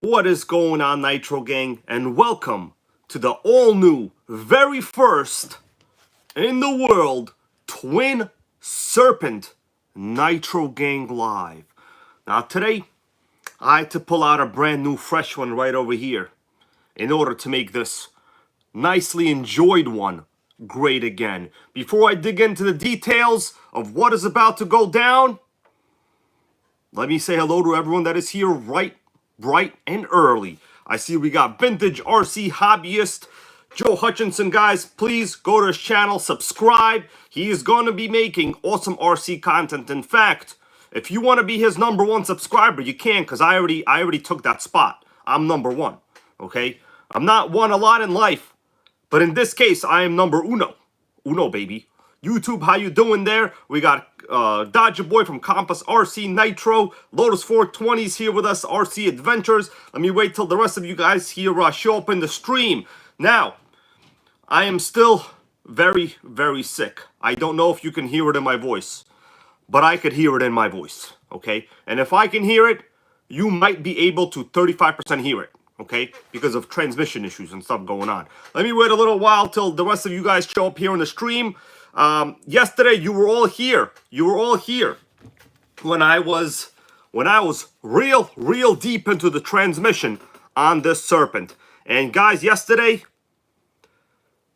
What is going on, Nitro Gang? And welcome to the all-new, very first in the world, Twin Serpent Nitro Gang Live. Now today, I had to pull out a brand new fresh one right over here in order to make this nicely enjoyed one great again. Before I dig into the details of what is about to go down, let me say hello to everyone that is here bright and early. I see we got Vintage RC Hobbyist Joe Hutchinson. Guys, please go to his channel, subscribe. He is going to be making awesome RC content. In fact, if you want to be his #1 subscriber, you can, because I already took that spot. I'm #1, okay? I'm not won a lot in life, but in this case, I am number uno. Uno, baby. YouTube, how you doing there? We got Dodger Boy from Compass RC Nitro, Lotus 420's here with us, RC Adventures. Let me wait till the rest of you guys here show up in the stream. Now, I am still very, very sick. I don't know if you can hear it in my voice, but I could hear it in my voice, okay? And if I can hear it, you might be able to 35% hear it, okay? Because of transmission issues and stuff going on. Let me wait a little while till the rest of you guys show up here in the stream. Yesterday you were all here. You were all here when I was real deep into the transmission on this Serpent. And guys, yesterday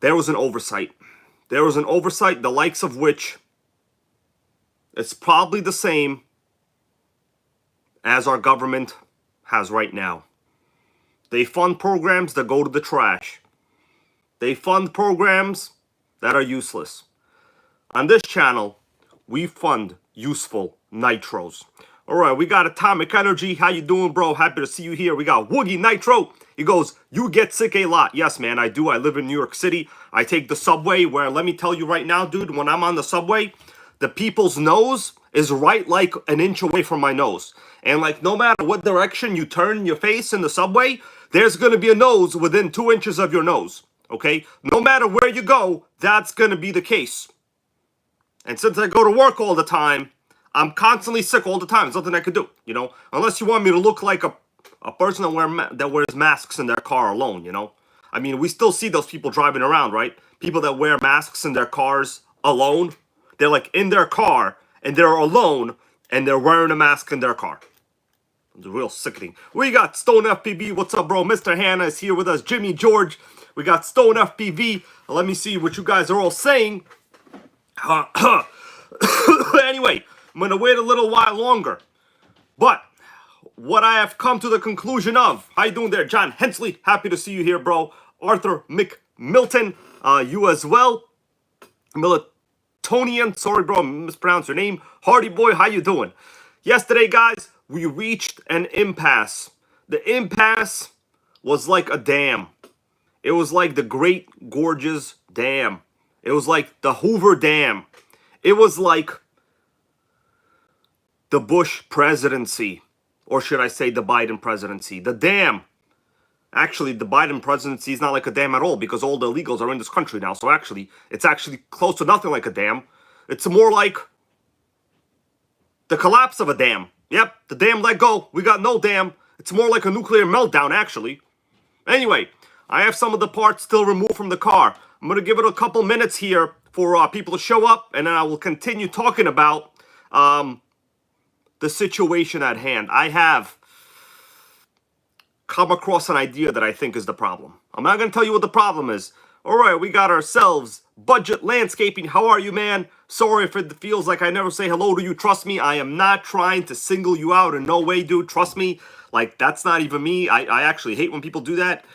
there was an oversight. There was an oversight, the likes of which is probably the same as our government has right now. They fund programs that go to the trash. They fund programs that are useless. On this channel, we fund useful nitros. Alright, we got Atomic Energy. How you doing, bro? Happy to see you here. We got Woogie Nitro. He goes, you get sick a lot. Yes, man, I do. I live in New York City. I take the subway where, let me tell you right now, dude, when I'm on the subway, the people's nose is right like an inch away from my nose. And like no matter what direction you turn your face in the subway, there's going to be a nose within 2 inches of your nose. Okay? No matter where you go, that's going to be the case. And since I go to work all the time, I'm constantly sick all the time. There's nothing I could do, you know? Unless you want me to look like a person that wears masks in their car alone, you know? I mean, we still see those people driving around, right? People that wear masks in their cars alone. They're like in their car, and they're alone, and they're wearing a mask in their car. It's real sickening. We got Stone FPV. What's up, bro? Mr. Hannah is here with us. Jimmy George. We got Stone FPV. Let me see what you guys are all saying. Anyway, I'm going to wait a little while longer. But what I have come to the conclusion of. How you doing there, John Hensley? Happy to see you here, bro. Arthur McMilton, you as well. Militonian, sorry, bro, I mispronounced your name. Hardy Boy, how you doing? Yesterday, guys, we reached an impasse. The impasse was like a dam. It was like the Great Gorges Dam. It was like the Hoover Dam. It was like the Bush presidency. Or should I say the Biden presidency. The dam. Actually, the Biden presidency is not like a dam at all because all the illegals are in this country now. So actually, it's actually close to nothing like a dam. It's more like the collapse of a dam. Yep, the dam let go. We got no dam. It's more like a nuclear meltdown, actually. Anyway, I have some of the parts still removed from the car. I'm going to give it a couple minutes here for people to show up, and then I will continue talking about the situation at hand. I have come across an idea that I think is the problem. I'm not going to tell you what the problem is. Alright, we got ourselves Budget Landscaping. How are you, man? Sorry if it feels like I never say hello to you. Trust me, I am not trying to single you out in no way, dude. Trust me. Like, that's not even me. I actually hate when people do that.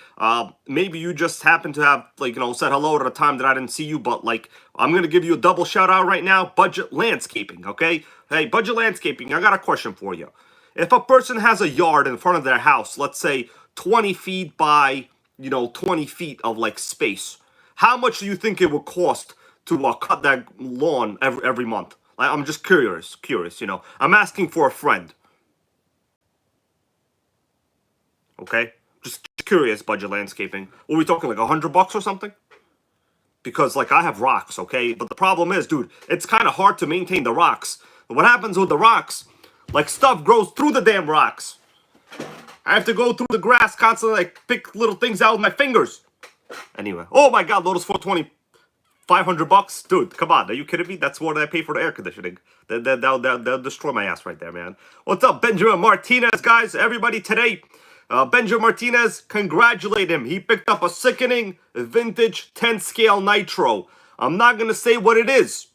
Maybe you just happen to have, like, you know, said hello at a time that I didn't see you. But, like, I'm going to give you a double shout out right now. Budget Landscaping, okay? Hey, Budget Landscaping, I got a question for you. If a person has a yard in front of their house, let's say 20 feet by, you know, 20 feet of, like, space, how much do you think it would cost to cut that lawn every month? I'm just curious, you know. I'm asking for a friend. Okay? Just curious, Budget Landscaping. What are we talking, like $100 or something? Because, like, I have rocks, okay? But the problem is, dude, it's kind of hard to maintain the rocks. What happens with the rocks, like, stuff grows through the damn rocks. I have to go through the grass constantly, like pick little things out with my fingers. Anyway, oh my God, Lotus 420, $500, dude. Come on, are you kidding me? That's more than I pay for the air conditioning. They'll destroy my ass right there, man. What's up, Benjamin Martinez, guys? Everybody today. Benjamin Martinez, congratulate him. He picked up a sickening vintage 10 scale Nitro. I'm not gonna say what it is,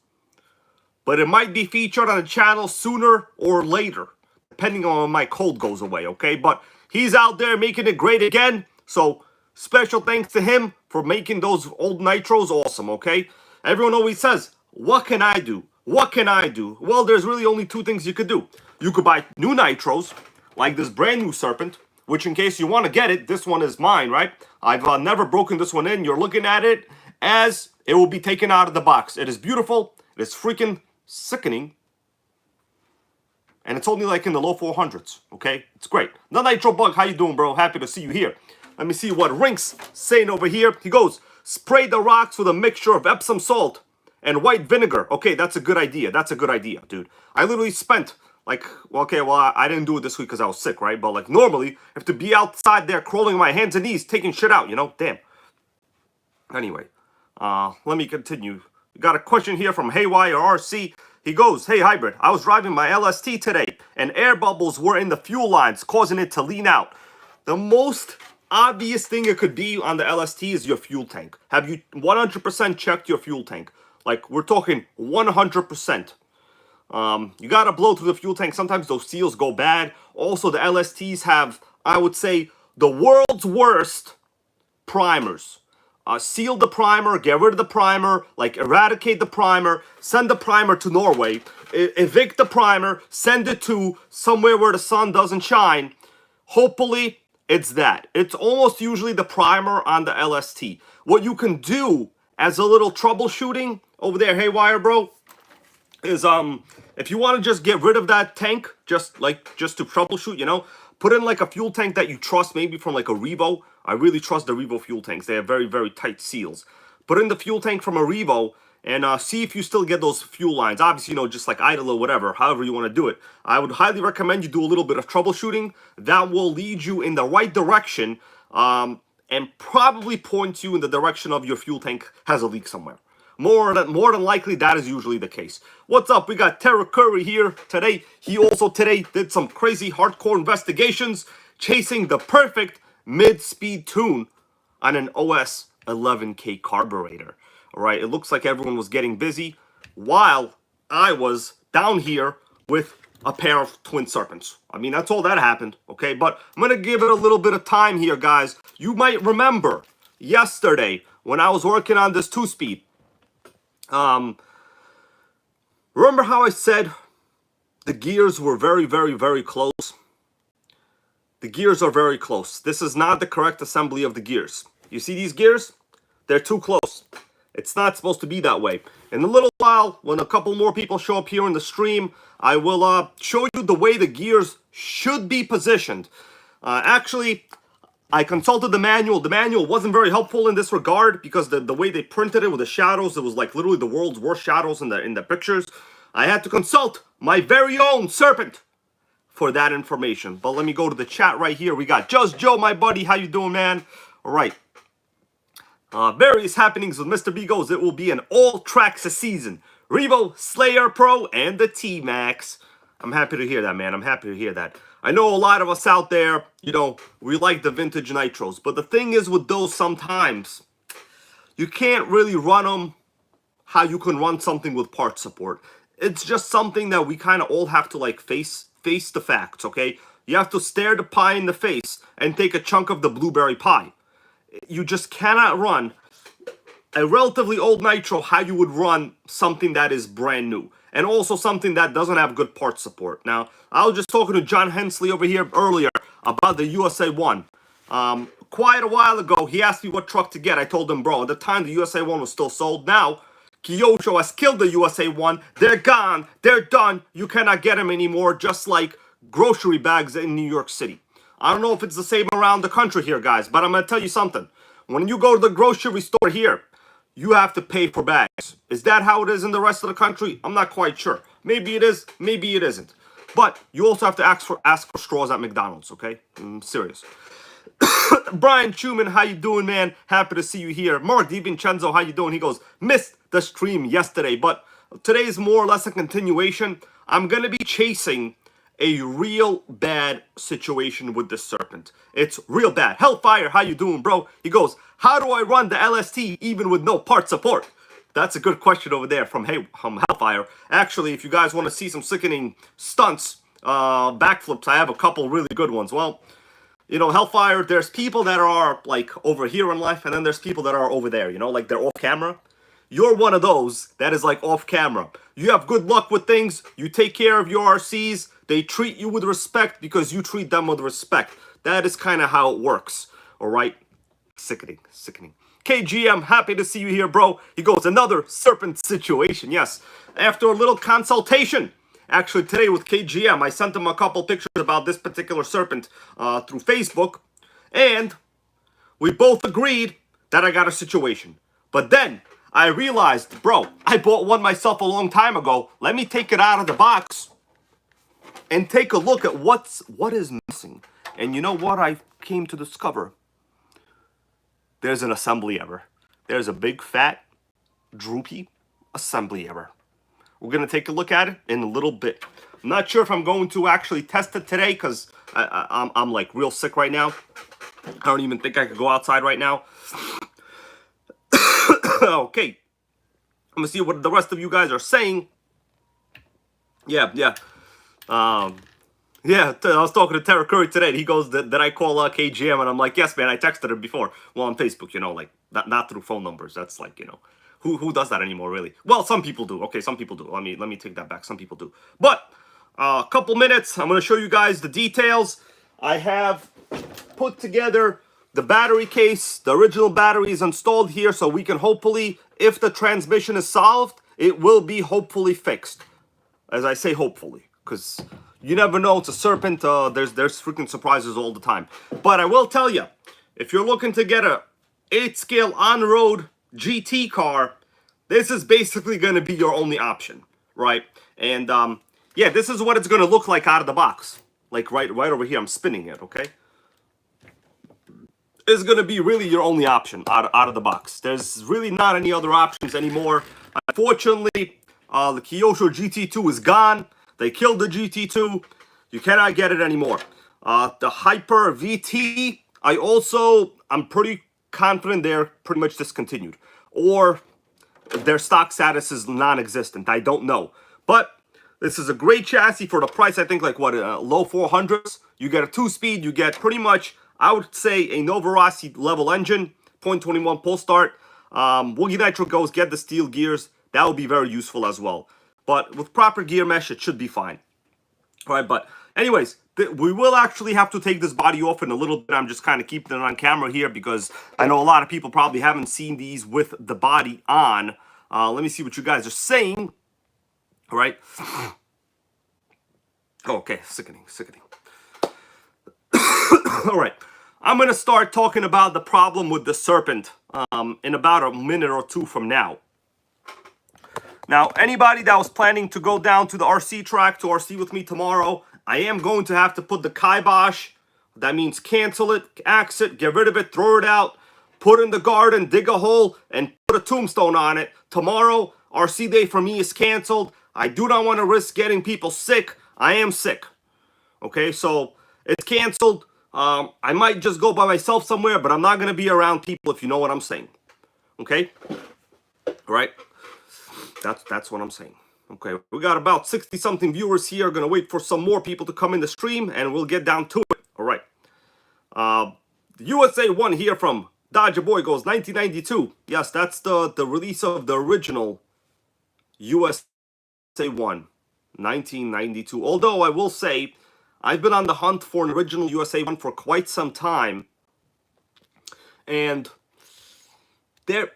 but it might be featured on the channel sooner or later, depending on when my cold goes away, okay? But he's out there making it great again, so special thanks to him for making those old Nitros awesome, okay? Everyone always says, what can I do? What can I do? Well, there's really only two things you could do. You could buy new Nitros, like this brand new Serpent, which in case you want to get it, this one is mine, right? I've never broken this one in. You're looking at it as it will be taken out of the box. It is beautiful. It is freaking sickening. And it's only like in the low 400s, okay? It's great. The Nitro Bug, how you doing, bro? Happy to see you here. Let me see what Rink's saying over here. He goes, spray the rocks with a mixture of Epsom salt and white vinegar. Okay, that's a good idea. That's a good idea, dude. I literally spent like, well, okay, well, I didn't do it this week because I was sick, right? But like normally, I have to be outside there crawling on my hands and knees, taking shit out, you know? Damn. Anyway, let me continue. We got a question here from Haywire RC. He goes, hey, Hybrid, I was driving my LST today, and air bubbles were in the fuel lines, causing it to lean out. The most obvious thing it could be on the LST is your fuel tank. Have you 100% checked your fuel tank? Like, we're talking 100%. You gotta blow through the fuel tank. Sometimes those seals go bad. Also, the LSTs have, I would say, the world's worst primers. Seal the primer, get rid of the primer, like eradicate the primer, send the primer to Norway, evict the primer, send it to somewhere where the sun doesn't shine. Hopefully, it's that. It's almost usually the primer on the LST. What you can do as a little troubleshooting over there, Haywire, bro, is if you want to just get rid of that tank, just to troubleshoot, you know, put in like a fuel tank that you trust, maybe from like a Revo. I really trust the Revo fuel tanks. They have very, very tight seals. Put in the fuel tank from a Revo and see if you still get those fuel lines. Obviously, you know, just like idle or whatever, however you want to do it. I would highly recommend you do a little bit of troubleshooting. That will lead you in the right direction and probably point you in the direction of your fuel tank has a leak somewhere. More than likely, that is usually the case. What's up? We got Terra Curry here today. He also today did some crazy hardcore investigations, chasing the perfect mid-speed tune on an OS 11K carburetor. All right, it looks like everyone was getting busy while I was down here with a pair of twin Serpents. I mean, that's all that happened, okay? But I'm going to give it a little bit of time here, guys. You might remember yesterday when I was working on this two-speed. Remember how I said the gears were very, very, very close? The gears are very close. This is not the correct assembly of the gears. You see these gears? They're too close. It's not supposed to be that way. In a little while, when a couple more people show up here in the stream, I will show you the way the gears should be positioned. Actually, I consulted the manual. The manual wasn't very helpful in this regard because the way they printed it with the shadows, it was like literally the world's worst shadows in the pictures. I had to consult my very own Serpent for that information. But let me go to the chat right here. We got Just Joe, my buddy. How you doing, man? All right. Various happenings with Mr. B goes. It will be an all tracks a season. Revo, Slayer Pro, and the T-Max. I'm happy to hear that, man. I'm happy to hear that. I know a lot of us out there, you know, we like the vintage Nitros. But the thing is with those sometimes, you can't really run them how you can run something with part support. It's just something that we kind of all have to like face the facts, okay? You have to stare the pie in the face and take a chunk of the blueberry pie. You just cannot run a relatively old Nitro how you would run something that is brand new. And also something that doesn't have good part support. Now, I was just talking to John Hensley over here earlier about the USA 1. Quite a while ago, he asked me what truck to get. I told him, bro, at the time the USA 1 was still sold. Now, Kyosho has killed the USA 1. They're gone. They're done. You cannot get them anymore, just like grocery bags in New York City. I don't know if it's the same around the country here, guys, but I'm going to tell you something. When you go to the grocery store here, you have to pay for bags. Is that how it is in the rest of the country? I'm not quite sure. Maybe it is, maybe it isn't. But you also have to ask for straws at McDonald's, okay? I'm serious. Brian Schumann, how you doing, man? Happy to see you here. Mark DiVincenzo, how you doing? He goes, missed the stream yesterday, but today is more or less a continuation. I'm going to be chasing a real bad situation with the Serpent. It's real bad. Hellfire, how you doing, bro? He goes, how do I run the LST even with no part support? That's a good question over there from Hellfire. Actually, if you guys want to see some sickening stunts, backflips, I have a couple really good ones. Well, you know, Hellfire, there's people that are like over here in life, and then there's people that are over there, you know, like they're off camera. You're one of those that is like off camera. You have good luck with things. You take care of your RCs. They treat you with respect because you treat them with respect. That is kind of how it works. All right? Sickening, sickening. KGM, happy to see you here, bro. He goes, another Serpent situation. Yes. After a little consultation, actually today with KGM, I sent him a couple pictures about this particular Serpent through Facebook. And we both agreed that I got a situation. But then I realized, bro, I bought one myself a long time ago. Let me take it out of the box and take a look at what is missing. And you know what I came to discover? There's an assembly error. There's a big, fat, droopy assembly error. We're going to take a look at it in a little bit. I'm not sure if I'm going to actually test it today because I'm like real sick right now. I don't even think I could go outside right now. Okay. I'm going to see what the rest of you guys are saying. Yeah. I was talking to Tara Curry today. And he goes, did I call KGM? And I'm like, yes, man, I texted her before. Well, on Facebook, you know, like, not through phone numbers. That's like, you know, who does that anymore, really? Well, some people do. Okay, some people do. Let me take that back. Some people do. But, a couple minutes. I'm going to show you guys the details. I have put together the battery case. The original battery is installed here, so we can hopefully, if the transmission is solved, it will be hopefully fixed. As I say, hopefully, because you never know. It's a Serpent. There's freaking surprises all the time. But I will tell you, if you're looking to get a 8-scale on-road GT car, this is basically going to be your only option, right? And yeah, this is what it's going to look like out of the box. Like right over here, I'm spinning it, okay? It's going to be really your only option out of the box. There's really not any other options anymore. Unfortunately, the Kyosho GT2 is gone. They killed the GT2. You cannot get it anymore. The Hyper VT, I'm pretty confident they're pretty much discontinued. Or their stock status is non-existent. I don't know. But this is a great chassis for the price. I think like what, low 400s. You get a 2-speed. You get pretty much, I would say, a Novorossi level engine. 0.21 pull start. Woogie Nitro goes, get the steel gears. That would be very useful as well. But with proper gear mesh, it should be fine. All right, but anyways, we will actually have to take this body off in a little bit. I'm just kind of keeping it on camera here because I know a lot of people probably haven't seen these with the body on. Let me see what you guys are saying. All right. Okay, sickening. All right. I'm going to start talking about the problem with the Serpent in about a minute or two from now. Now, anybody that was planning to go down to the RC track to RC with me tomorrow, I am going to have to put the kibosh. That means cancel it, axe it, get rid of it, throw it out, put it in the garden, dig a hole, and put a tombstone on it. Tomorrow, RC day for me is canceled. I do not want to risk getting people sick. I am sick. Okay, so it's canceled. I might just go by myself somewhere, but I'm not going to be around people if you know what I'm saying. Okay? All right? That's what I'm saying. Okay, we got about 60-something viewers here. Gonna wait for some more people to come in the stream, and we'll get down to it. All right. USA 1 here from Dodger Boy goes 1992. Yes, that's the release of the original USA 1, 1992. Although I will say, I've been on the hunt for an original USA 1 for quite some time, and they're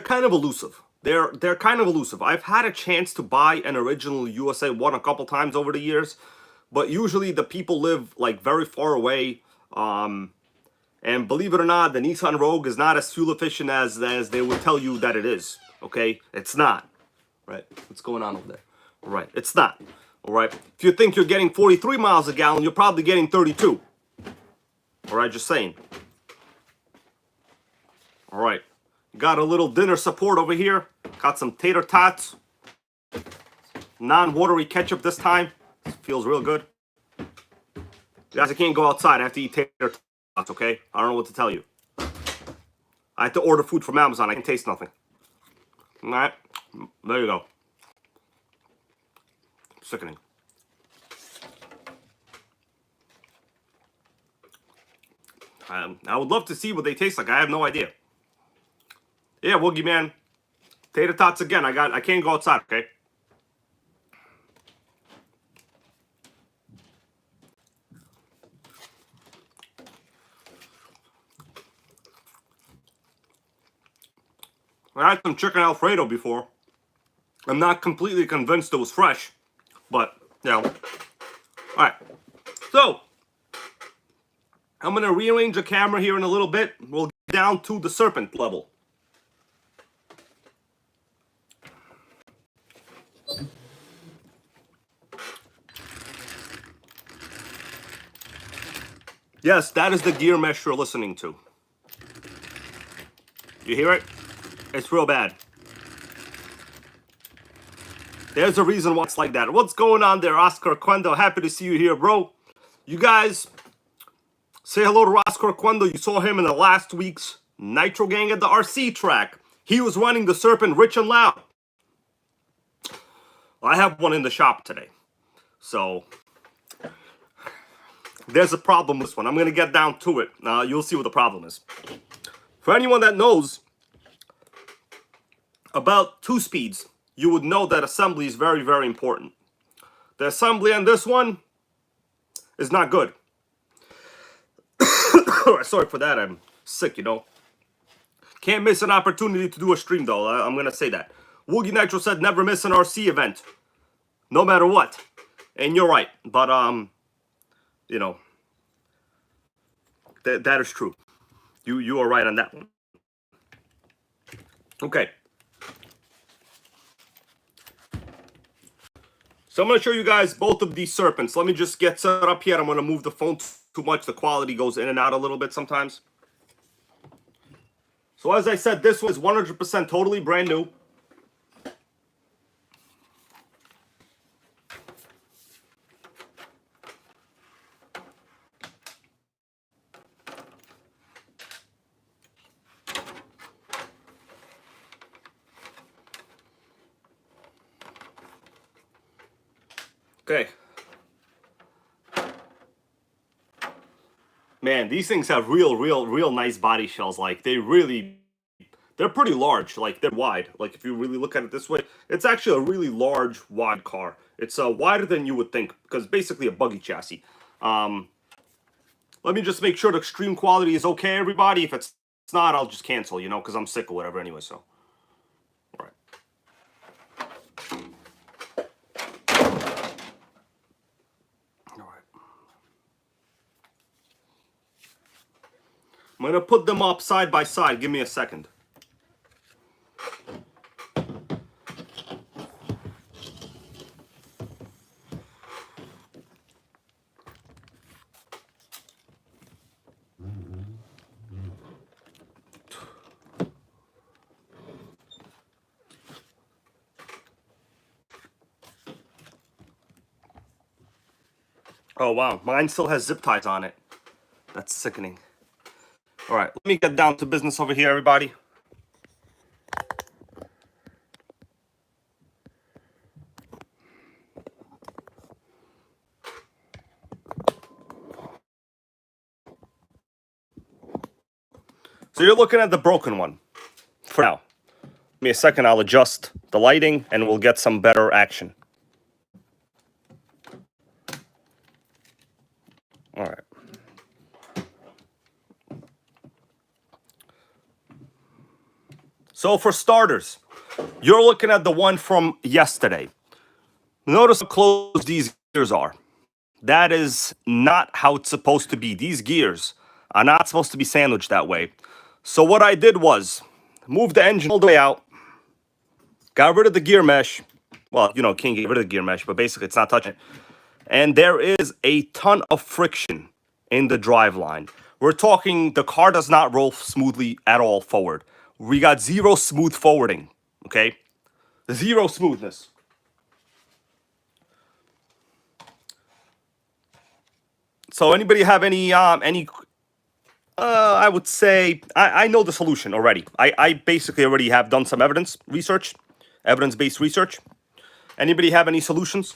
kind of elusive. They're kind of elusive. I've had a chance to buy an original USA 1 a couple times over the years, but usually the people live like very far away. And believe it or not, the Nissan Rogue is not as fuel efficient as they would tell you that it is. Okay, it's not. Right? What's going on over there? Right, it's not. All right. If you think you're getting 43 miles a gallon, you're probably getting 32. All right, just saying. All right. Got a little dinner support over here. Got some tater tots. Non-watery ketchup this time. Feels real good. Guys, I can't go outside. I have to eat tater tots, okay? I don't know what to tell you. I had to order food from Amazon. I can taste nothing. All right. There you go. Sickening. I would love to see what they taste like. I have no idea. Yeah, Woogie man. Tater tots again. I can't go outside, okay? I had some chicken Alfredo before. I'm not completely convinced it was fresh, but, you know. Alright, so, I'm going to rearrange the camera here in a little bit. We'll get down to the Serpent level. Yes, that is the gear mesh you're listening to. You hear it? It's real bad. There's a reason why it's like that. What's going on there, Oscar Quendo? Happy to see you here, bro. You guys, say hello to Oscar Quendo. You saw him in the last week's Nitro Gang at the RC track. He was running the Serpent rich and loud. I have one in the shop today. So, there's a problem with this one. I'm going to get down to it. You'll see what the problem is. For anyone that knows about 2-speeds, you would know that assembly is very, very important. The assembly on this one is not good. Sorry for that. I'm sick, you know. Can't miss an opportunity to do a stream, though. I'm going to say that. Woogie Nitro said never miss an RC event. No matter what. And you're right. But, you know, that is true. You are right on that one. Okay. So I'm going to show you guys both of these Serpents. Let me just get set up here. I'm going to move the phone too much. The quality goes in and out a little bit sometimes. So as I said, this one is 100% totally brand new. Okay. Man, these things have real nice body shells. Like, they're pretty large. Like, they're wide. Like, if you really look at it this way, it's actually a really large, wide car. It's wider than you would think, because basically a buggy chassis. Let me just make sure the stream quality is okay, everybody. If it's not, I'll just cancel, you know, because I'm sick or whatever anyway, so. All right. I'm going to put them up side by side. Give me a second. Oh, wow. Mine still has zip ties on it. That's sickening. All right, let me get down to business over here, everybody. So you're looking at the broken one for now. Give me a second, I'll adjust the lighting and we'll get some better action. All right. So for starters, you're looking at the one from yesterday. Notice how close these gears are. That is not how it's supposed to be. These gears are not supposed to be sandwiched that way. So what I did was move the engine all the way out, got rid of the gear mesh, Well, you know, can't get rid of the gear mesh, but basically it's not touching it. And there is a ton of friction in the drive line. We're talking the car does not roll smoothly at all forward. We got zero smooth forwarding, okay? Zero smoothness. So anybody have any I would say I know the solution already. I basically already have done some evidence-based research. Anybody have any solutions?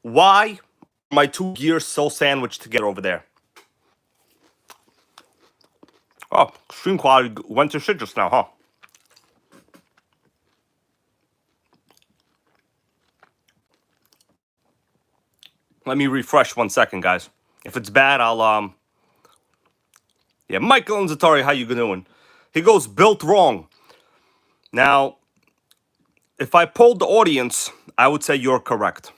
Why are my two gears so sandwiched together over there? Oh, stream quality went to shit just now, huh? Let me refresh 1 second, guys. If it's bad, I'll yeah, Michael Inzatari, how you doing? He goes, built wrong. Now, if I polled the audience, I would say you're correct.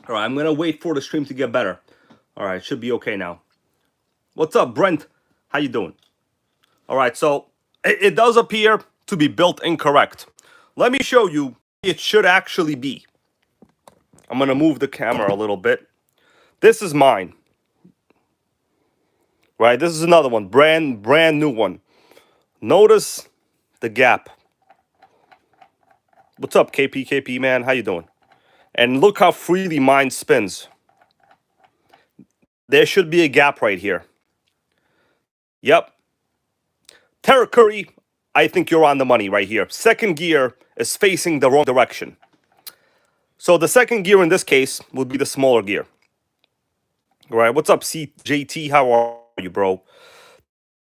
All right, I'm going to wait for the stream to get better. All right, should be okay now. What's up, Brent? How you doing? All right, so it does appear to be built incorrect. Let me show you it should actually be. I'm going to move the camera a little bit. This is mine. Right, this is another one, brand new one. Notice the gap. What's up, KP man? How you doing? And look how freely mine spins. There should be a gap right here. Yep. Terra Curry, I think you're on the money right here. Second gear is facing the wrong direction. So the second gear in this case would be the smaller gear. All right, what's up, CJT? How are you, bro?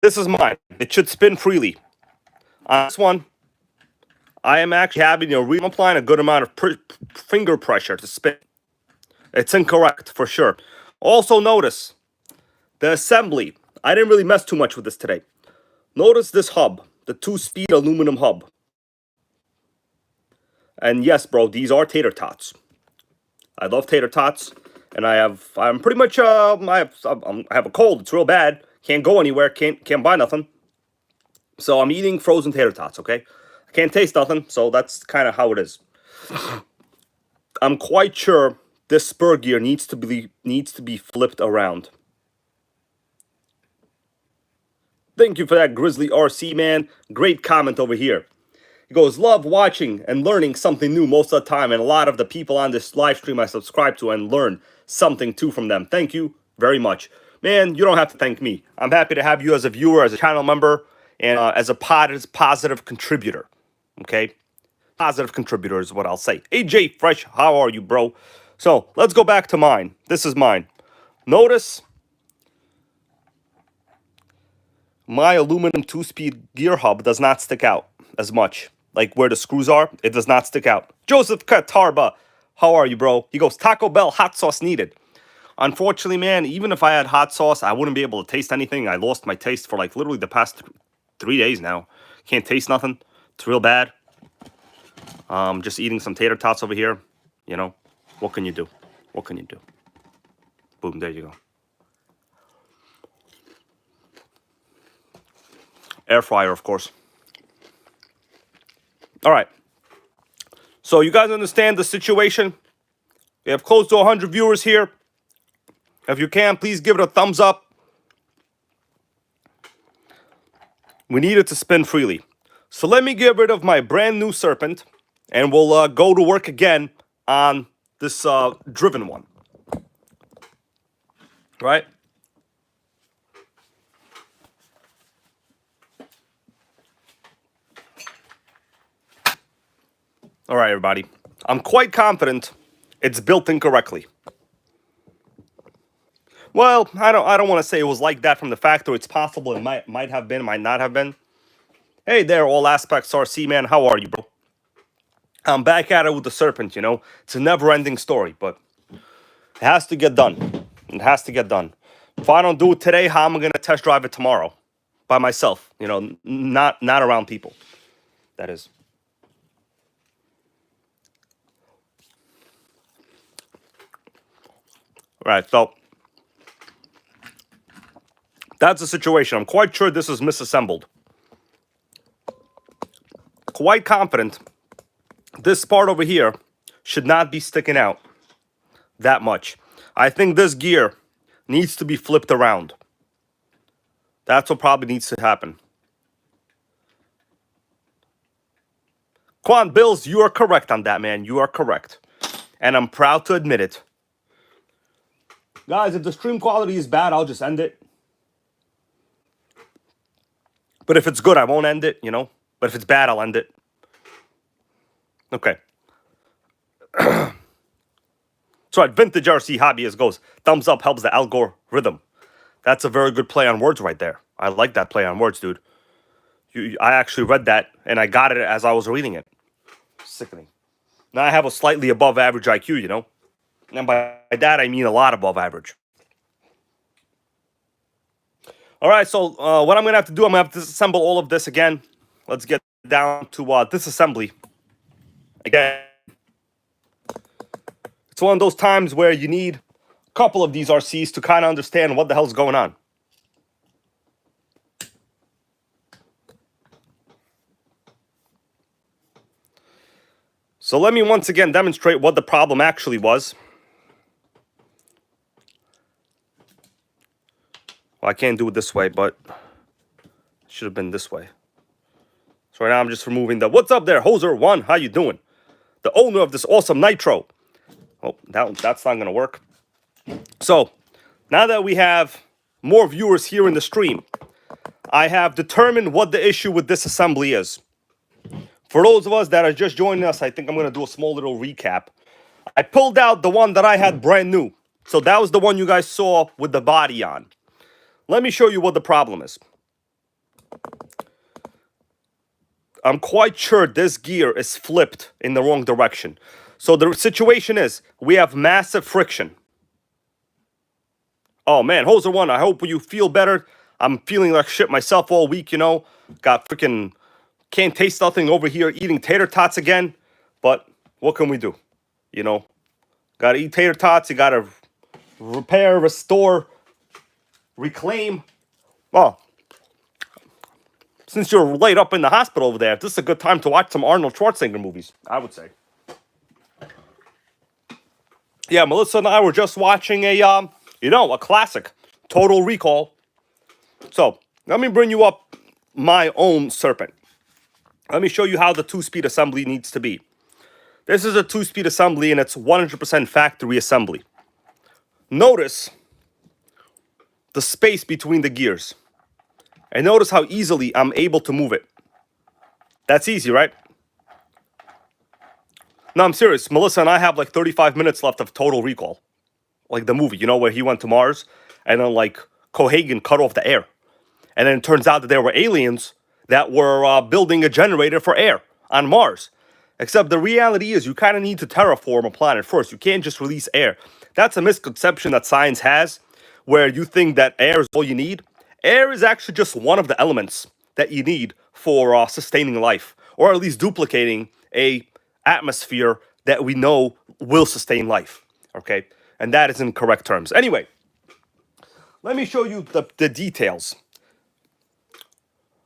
This is mine. It should spin freely. On this one, I am actually having I'm applying a good amount of finger pressure to spin. It's incorrect for sure. Also notice the assembly. I didn't really mess too much with this today. Notice this hub, the 2-speed aluminum hub. And yes, bro, these are tater tots. I love tater tots, and I'm pretty much I have a cold. It's real bad. Can't go anywhere. Can't buy nothing. So I'm eating frozen tater tots. Okay, I can't taste nothing. So that's kind of how it is. I'm quite sure this spur gear needs to be flipped around. Thank you for that, Grizzly RC man. Great comment over here. He goes, love watching and learning something new most of the time, and a lot of the people on this live stream I subscribe to and learn something too from them. Thank you very much. Man, you don't have to thank me. I'm happy to have you as a viewer, as a channel member, and as a positive contributor. Okay? Positive contributor is what I'll say. AJ Fresh, how are you, bro? So, let's go back to mine. This is mine. Notice my aluminum 2-speed gear hub does not stick out as much. Like where the screws are, it does not stick out. Joseph Katarba, how are you, bro? He goes, Taco Bell, hot sauce needed. Unfortunately, man, even if I had hot sauce, I wouldn't be able to taste anything. I lost my taste for like literally the past 3 days now. Can't taste nothing. It's real bad. Just eating some tater tots over here. You know, what can you do? What can you do? Boom, there you go. Air fryer, of course. All right. So you guys understand the situation? We have close to 100 viewers here. If you can, please give it a thumbs up. We need it to spin freely. So let me get rid of my brand new Serpent, and we'll go to work again on this driven one. Right? All right, everybody. I'm quite confident it's built incorrectly. Well, I don't want to say it was like that from the factory. It's possible it might have been, might not have been. Hey there, All Aspects RC, man. How are you, bro? I'm back at it with the Serpent, you know. It's a never-ending story, but it has to get done. It has to get done. If I don't do it today, how am I going to test drive it tomorrow? By myself, you know, not around people. That is. All right, so that's the situation. I'm quite sure this is misassembled. Quite confident this part over here should not be sticking out that much. I think this gear needs to be flipped around. That's what probably needs to happen. Quan Bills, you are correct on that, man. You are correct. And I'm proud to admit it. Guys, if the stream quality is bad, I'll just end it. But if it's good, I won't end it, you know. But if it's bad, I'll end it. Okay. So at Vintage RC Hobbyist goes, thumbs up helps the algorithm. That's a very good play on words right there. I like that play on words, dude. I actually read that, and I got it as I was reading it. Sickening. Now I have a slightly above average IQ, you know. And by that, I mean a lot above average. All right, so what I'm going to have to do, I'm going to have to disassemble all of this again. Let's get down to disassembly. Again, it's one of those times where you need a couple of these RCs to kind of understand what the hell's going on. So let me once again demonstrate what the problem actually was. Well, I can't do it this way, but it should have been this way. So right now I'm just removing the, what's up there, Hoser1, how you doing? The owner of this awesome Nitro. Oh, that's not going to work. So, now that we have more viewers here in the stream, I have determined what the issue with this assembly is. For those of us that are just joining us, I think I'm going to do a small little recap. I pulled out the one that I had brand new. So that was the one you guys saw with the body on. Let me show you what the problem is. I'm quite sure this gear is flipped in the wrong direction. So the situation is, we have massive friction. Oh man, Hoser1, I hope you feel better. I'm feeling like shit myself all week, you know. Got freaking, can't taste nothing over here, eating tater tots again. But what can we do? You know, gotta eat tater tots, you gotta repair, restore, reclaim. Well, since you're laid up in the hospital over there, this is a good time to watch some Arnold Schwarzenegger movies, I would say. Yeah, Melissa and I were just watching a, a classic, Total Recall. So, let me bring you up my own Serpent. Let me show you how the two-speed assembly needs to be. This is a two-speed assembly, and it's 100% factory assembly. Notice the space between the gears. And notice how easily I'm able to move it. That's easy, right? No, I'm serious. Melissa and I have like 35 minutes left of Total Recall. Like the movie, you know, where he went to Mars and then like Cohagen cut off the air. And then it turns out that there were aliens that were building a generator for air on Mars. Except the reality is you kind of need to terraform a planet first. You can't just release air. That's a misconception that science has, where you think that air is all you need. Air is actually just one of the elements that you need for sustaining life, or at least duplicating a atmosphere that we know will sustain life, okay? And that is in correct terms. Anyway, let me show you the details.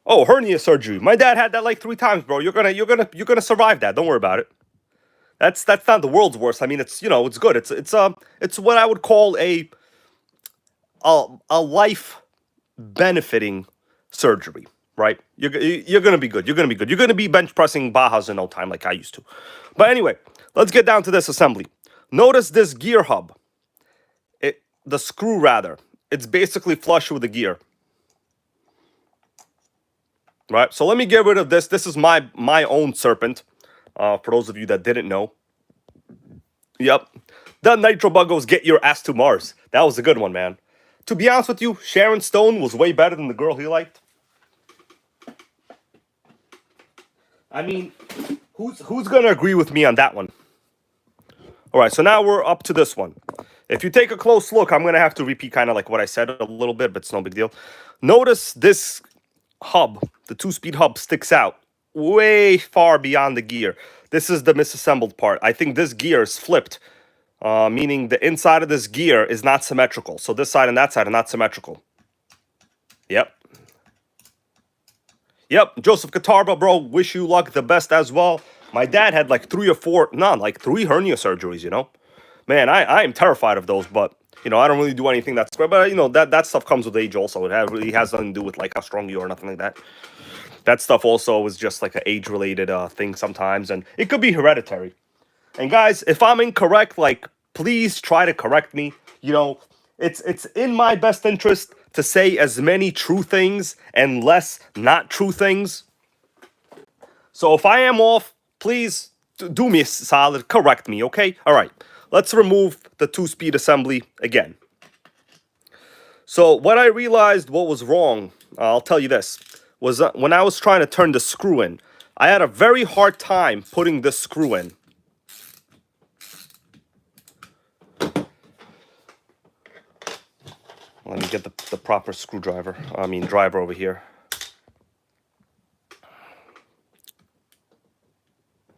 Oh, hernia surgery. My dad had that like 3 times, bro. You're gonna survive that. Don't worry about it. That's not the world's worst. I mean, it's, you know, it's good. It's what I would call a life benefiting surgery. Right? You're gonna be good. You're gonna be good. You're gonna be bench pressing Bajas in no time like I used to. But anyway, let's get down to this assembly. Notice this gear hub. The screw rather. It's basically flush with the gear. Right? So let me get rid of this. This is my own Serpent. For those of you that didn't know. Yep. The Nitro bug goes, get your ass to Mars. That was a good one, man. To be honest with you, Sharon Stone was way better than the girl he liked. I mean, who's going to agree with me on that one? All right, so now we're up to this one. If you take a close look, I'm going to have to repeat kind of like what I said a little bit, but it's no big deal. Notice this hub, the two-speed hub, sticks out way far beyond the gear. This is the misassembled part. I think this gear is flipped, meaning the inside of this gear is not symmetrical. So this side and that side are not symmetrical. Yep. Yep, Joseph Katarba, bro, wish you luck, the best as well. My dad had like 3 or 4, no, like 3 hernia surgeries, you know? Man, I am terrified of those, but, you know, I don't really do anything that's great. But, you know, that stuff comes with age also. It really has nothing to do with, like, how strong you are or nothing like that. That stuff also is just, like, an age-related thing sometimes. And it could be hereditary. And, guys, if I'm incorrect, like, please try to correct me. You know, it's in my best interest to say as many true things and less not true things. So if I am off, please do me a solid, correct me, okay? All right, let's remove the 2-speed assembly again. So what I realized what was wrong, I'll tell you this, was when I was trying to turn the screw in, I had a very hard time putting this screw in. Let me get the proper screwdriver, driver over here.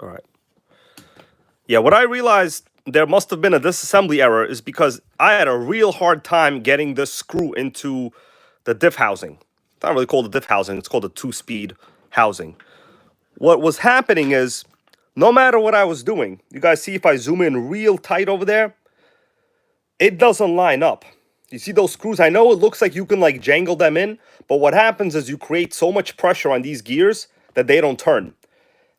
All right. Yeah, what I realized there must have been a disassembly error is because I had a real hard time getting this screw into the diff housing. It's not really called the diff housing, it's called the 2-speed housing. What was happening is, no matter what I was doing, you guys see if I zoom in real tight over there, it doesn't line up. You see those screws? I know it looks like you can like jangle them in, but what happens is you create so much pressure on these gears that they don't turn.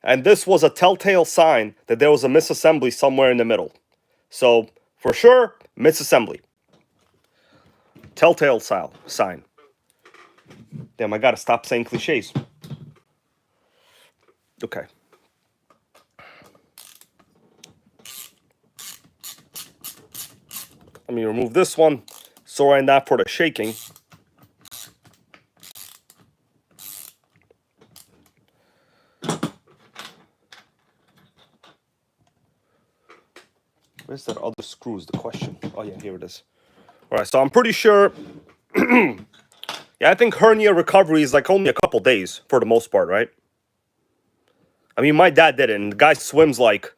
And this was a telltale sign that there was a misassembly somewhere in the middle. So, for sure, misassembly. Telltale sign. Damn, I gotta stop saying cliches. Okay. Let me remove this one. Sorry not for the shaking. Where's that other screw is the question. Oh yeah, here it is. Alright, so I'm pretty sure yeah, I think hernia recovery is like only a couple days for the most part, right? I mean, my dad did it, and the guy swims like,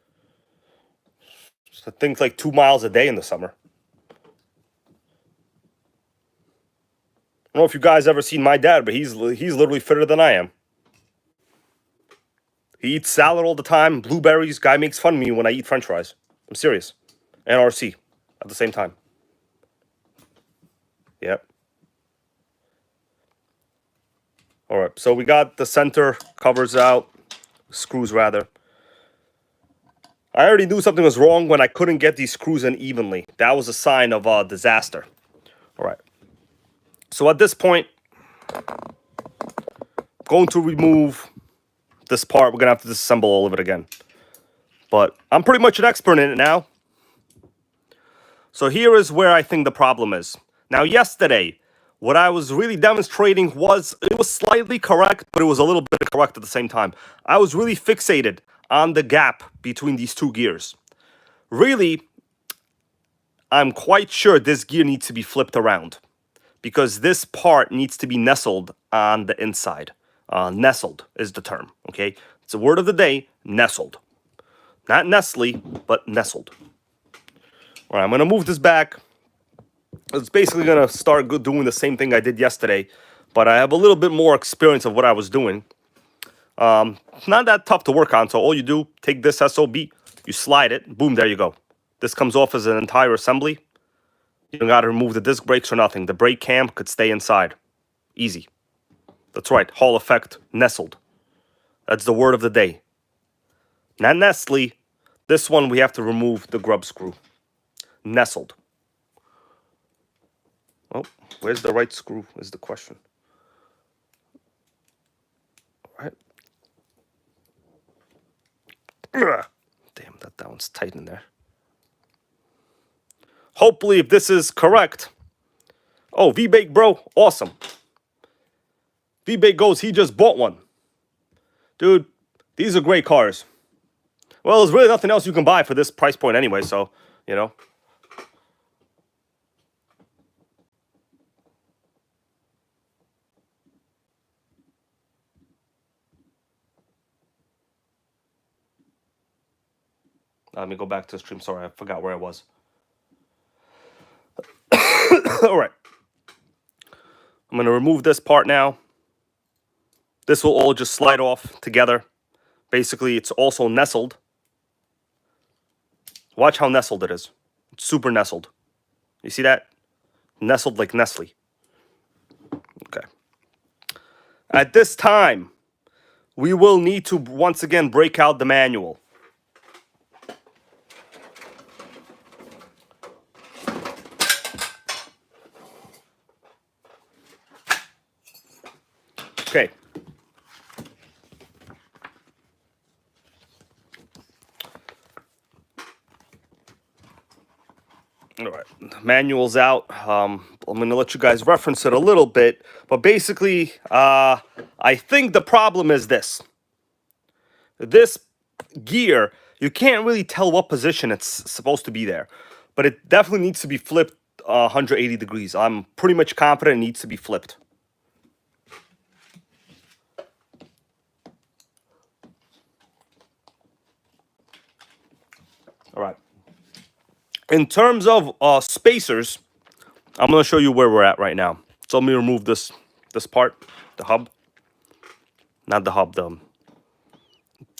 I think like 2 miles a day in the summer. I don't know if you guys ever seen my dad, but he's literally fitter than I am. He eats salad all the time, blueberries. Guy makes fun of me when I eat French fries. I'm serious. And RC at the same time. Yep. All right, so we got the center covers out, screws rather. I already knew something was wrong when I couldn't get these screws in evenly. That was a sign of a disaster. All right. So at this point, I'm going to remove this part. We're going to have to disassemble all of it again. But I'm pretty much an expert in it now. So here is where I think the problem is. Now, yesterday, what I was really demonstrating it was slightly correct, but it was a little bit correct at the same time. I was really fixated on the gap between these two gears. Really, I'm quite sure this gear needs to be flipped around because this part needs to be nestled on the inside. Nestled is the term, okay? It's a word of the day, nestled. Not Nestle, but nestled. All right, I'm going to move this back. It's basically going to start doing the same thing I did yesterday, but I have a little bit more experience of what I was doing. It's not that tough to work on, so all you do, take this SOB, you slide it, boom, there you go. This comes off as an entire assembly. You don't got to remove the disc brakes or nothing. The brake cam could stay inside. Easy. That's right, Hall effect, nestled. That's the word of the day. Not Nestle. This one, we have to remove the grub screw. Nestled. Oh, where's the right screw is the question. All right. Ugh. Damn, that one's tight in there. Hopefully, if this is correct. Oh, V-Bake, bro. Awesome. V-Bake goes, he just bought one. Dude, these are great cars. Well, there's really nothing else you can buy for this price point anyway, so, you know. Let me go back to the stream. Sorry, I forgot where I was. All right. I'm going to remove this part now. This will all just slide off together. Basically, it's also nestled. Watch how nestled it is. It's super nestled. You see that? Nestled like Nestle. Okay. At this time, we will need to once again break out the manual. Okay. All right, the manual's out. I'm going to let you guys reference it a little bit, but basically, I think the problem is this. This gear, you can't really tell what position it's supposed to be there, but it definitely needs to be flipped 180 degrees. I'm pretty much confident it needs to be flipped. All right. In terms of spacers, I'm going to show you where we're at right now. So let me remove this part, the hub. Not the hub, the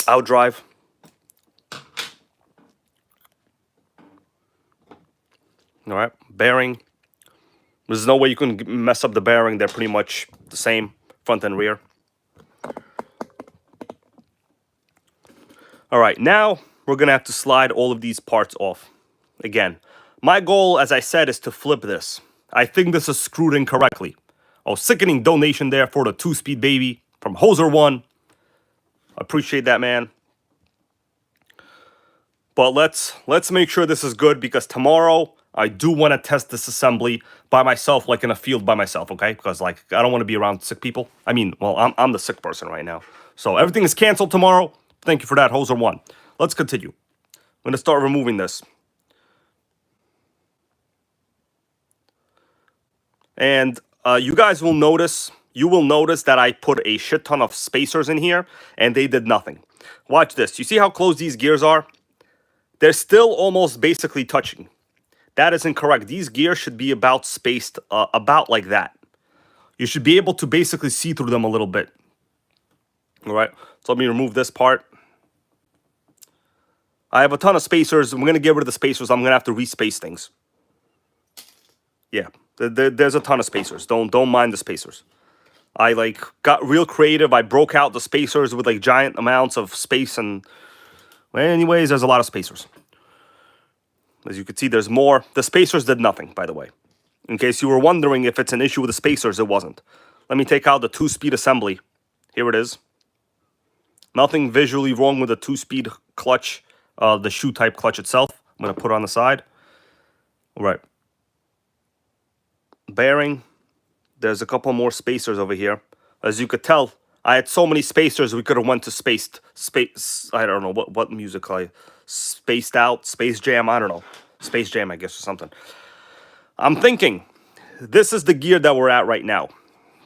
out drive. All right, bearing. There's no way you can mess up the bearing. They're pretty much the same, front and rear. All right, now we're going to have to slide all of these parts off. Again, my goal, as I said, is to flip this. I think this is screwed incorrectly. Oh, sickening donation there for the 2-speed baby from Hoser1. Appreciate that, man. But let's make sure this is good, because tomorrow I do want to test this assembly by myself, like in a field by myself, okay? Because like I don't want to be around sick people. I mean, well, I'm the sick person right now. So everything is canceled tomorrow. Thank you for that, Hoser1. Let's continue. I'm going to start removing this. And you guys will notice, that I put a shit ton of spacers in here, and they did nothing. Watch this. You see how close these gears are? They're still almost basically touching. That is incorrect. These gears should be about spaced, about like that. You should be able to basically see through them a little bit. All right, so let me remove this part. I have a ton of spacers. I'm going to get rid of the spacers. I'm going to have to respace things. Yeah, there's a ton of spacers. Don't mind the spacers. I like got real creative. I broke out the spacers with like giant amounts of space, and well, anyways, there's a lot of spacers. As you can see, there's more. The spacers did nothing, by the way. In case you were wondering if it's an issue with the spacers, it wasn't. Let me take out the 2-speed assembly. Here it is. Nothing visually wrong with the 2-speed clutch, the shoe type clutch itself. I'm going to put it on the side. All right. Bearing. There's a couple more spacers over here. As you could tell, I had so many spacers, we could have went to space. I don't know what music I spaced out, Space Jam, I don't know. Space Jam, I guess, or something. I'm thinking, this is the gear that we're at right now.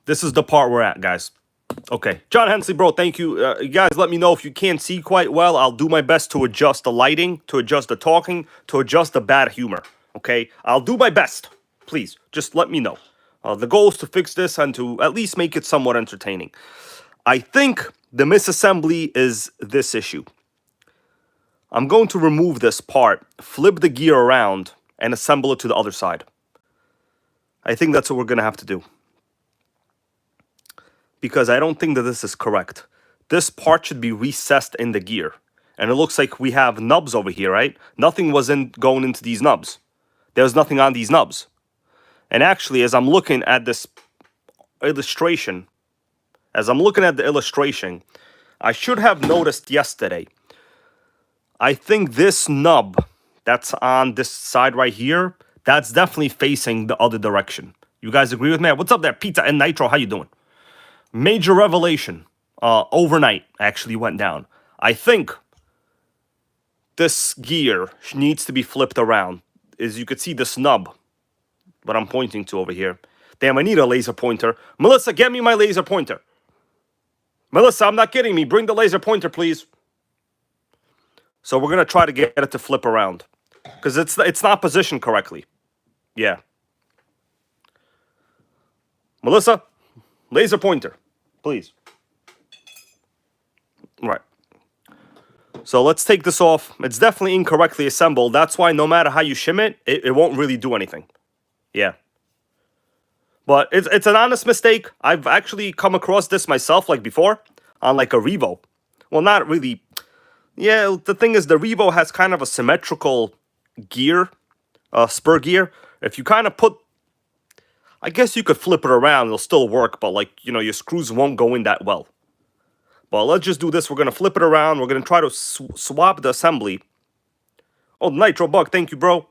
This is the part we're at, guys. Okay, John Hensley, bro, thank you. You guys, let me know if you can't see quite well. I'll do my best to adjust the lighting, to adjust the talking, to adjust the bad humor. Okay, I'll do my best. Please, just let me know. The goal is to fix this and to at least make it somewhat entertaining. I think the misassembly is this issue. I'm going to remove this part, flip the gear around, and assemble it to the other side. I think that's what we're going to have to do. Because I don't think that this is correct. This part should be recessed in the gear. And it looks like we have nubs over here, right? Nothing was going into these nubs. There's nothing on these nubs. And actually, as I'm looking at this illustration, I should have noticed yesterday. I think this nub that's on this side right here, that's definitely facing the other direction. You guys agree with me? What's up there, Pizza and Nitro? How you doing? Major revelation. Overnight actually went down. I think this gear needs to be flipped around. As you could see, this nub, what I'm pointing to over here. Damn, I need a laser pointer. Melissa, get me my laser pointer. Melissa, I'm not kidding me. Bring the laser pointer, please. So we're going to try to get it to flip around. Because it's not positioned correctly. Yeah. Melissa, laser pointer, please. Right. So let's take this off. It's definitely incorrectly assembled. That's why no matter how you shim it, it won't really do anything. Yeah. But it's an honest mistake. I've actually come across this myself like before on like a Revo. Well, not really. Yeah, the thing is the Revo has kind of a symmetrical gear, spur gear. If you kind of put, I guess you could flip it around, it'll still work, but like, you know, your screws won't go in that well. But let's just do this. We're going to flip it around. We're going to try to swap the assembly. Oh, Nitro Bug, thank you, bro.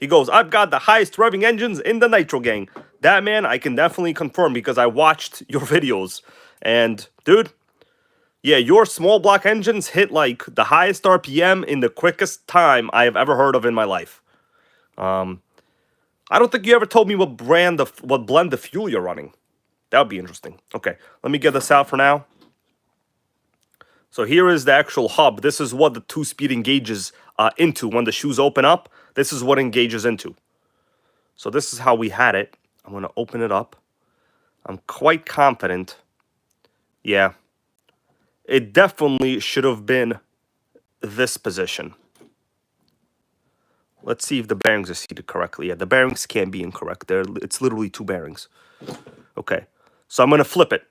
He goes, I've got the highest revving engines in the Nitro gang. That, man, I can definitely confirm because I watched your videos. And, dude, yeah, your small block engines hit, like, the highest RPM in the quickest time I have ever heard of in my life. I don't think you ever told me what blend of fuel you're running. That would be interesting. Okay, let me get this out for now. So here is the actual hub. This is what the two-speed engages into. When the shoes open up, this is what engages into. So this is how we had it. I'm going to open it up. I'm quite confident. Yeah. It definitely should have been this position. Let's see if the bearings are seated correctly. Yeah, the bearings can't be incorrect. It's literally two bearings. Okay. So I'm going to flip it.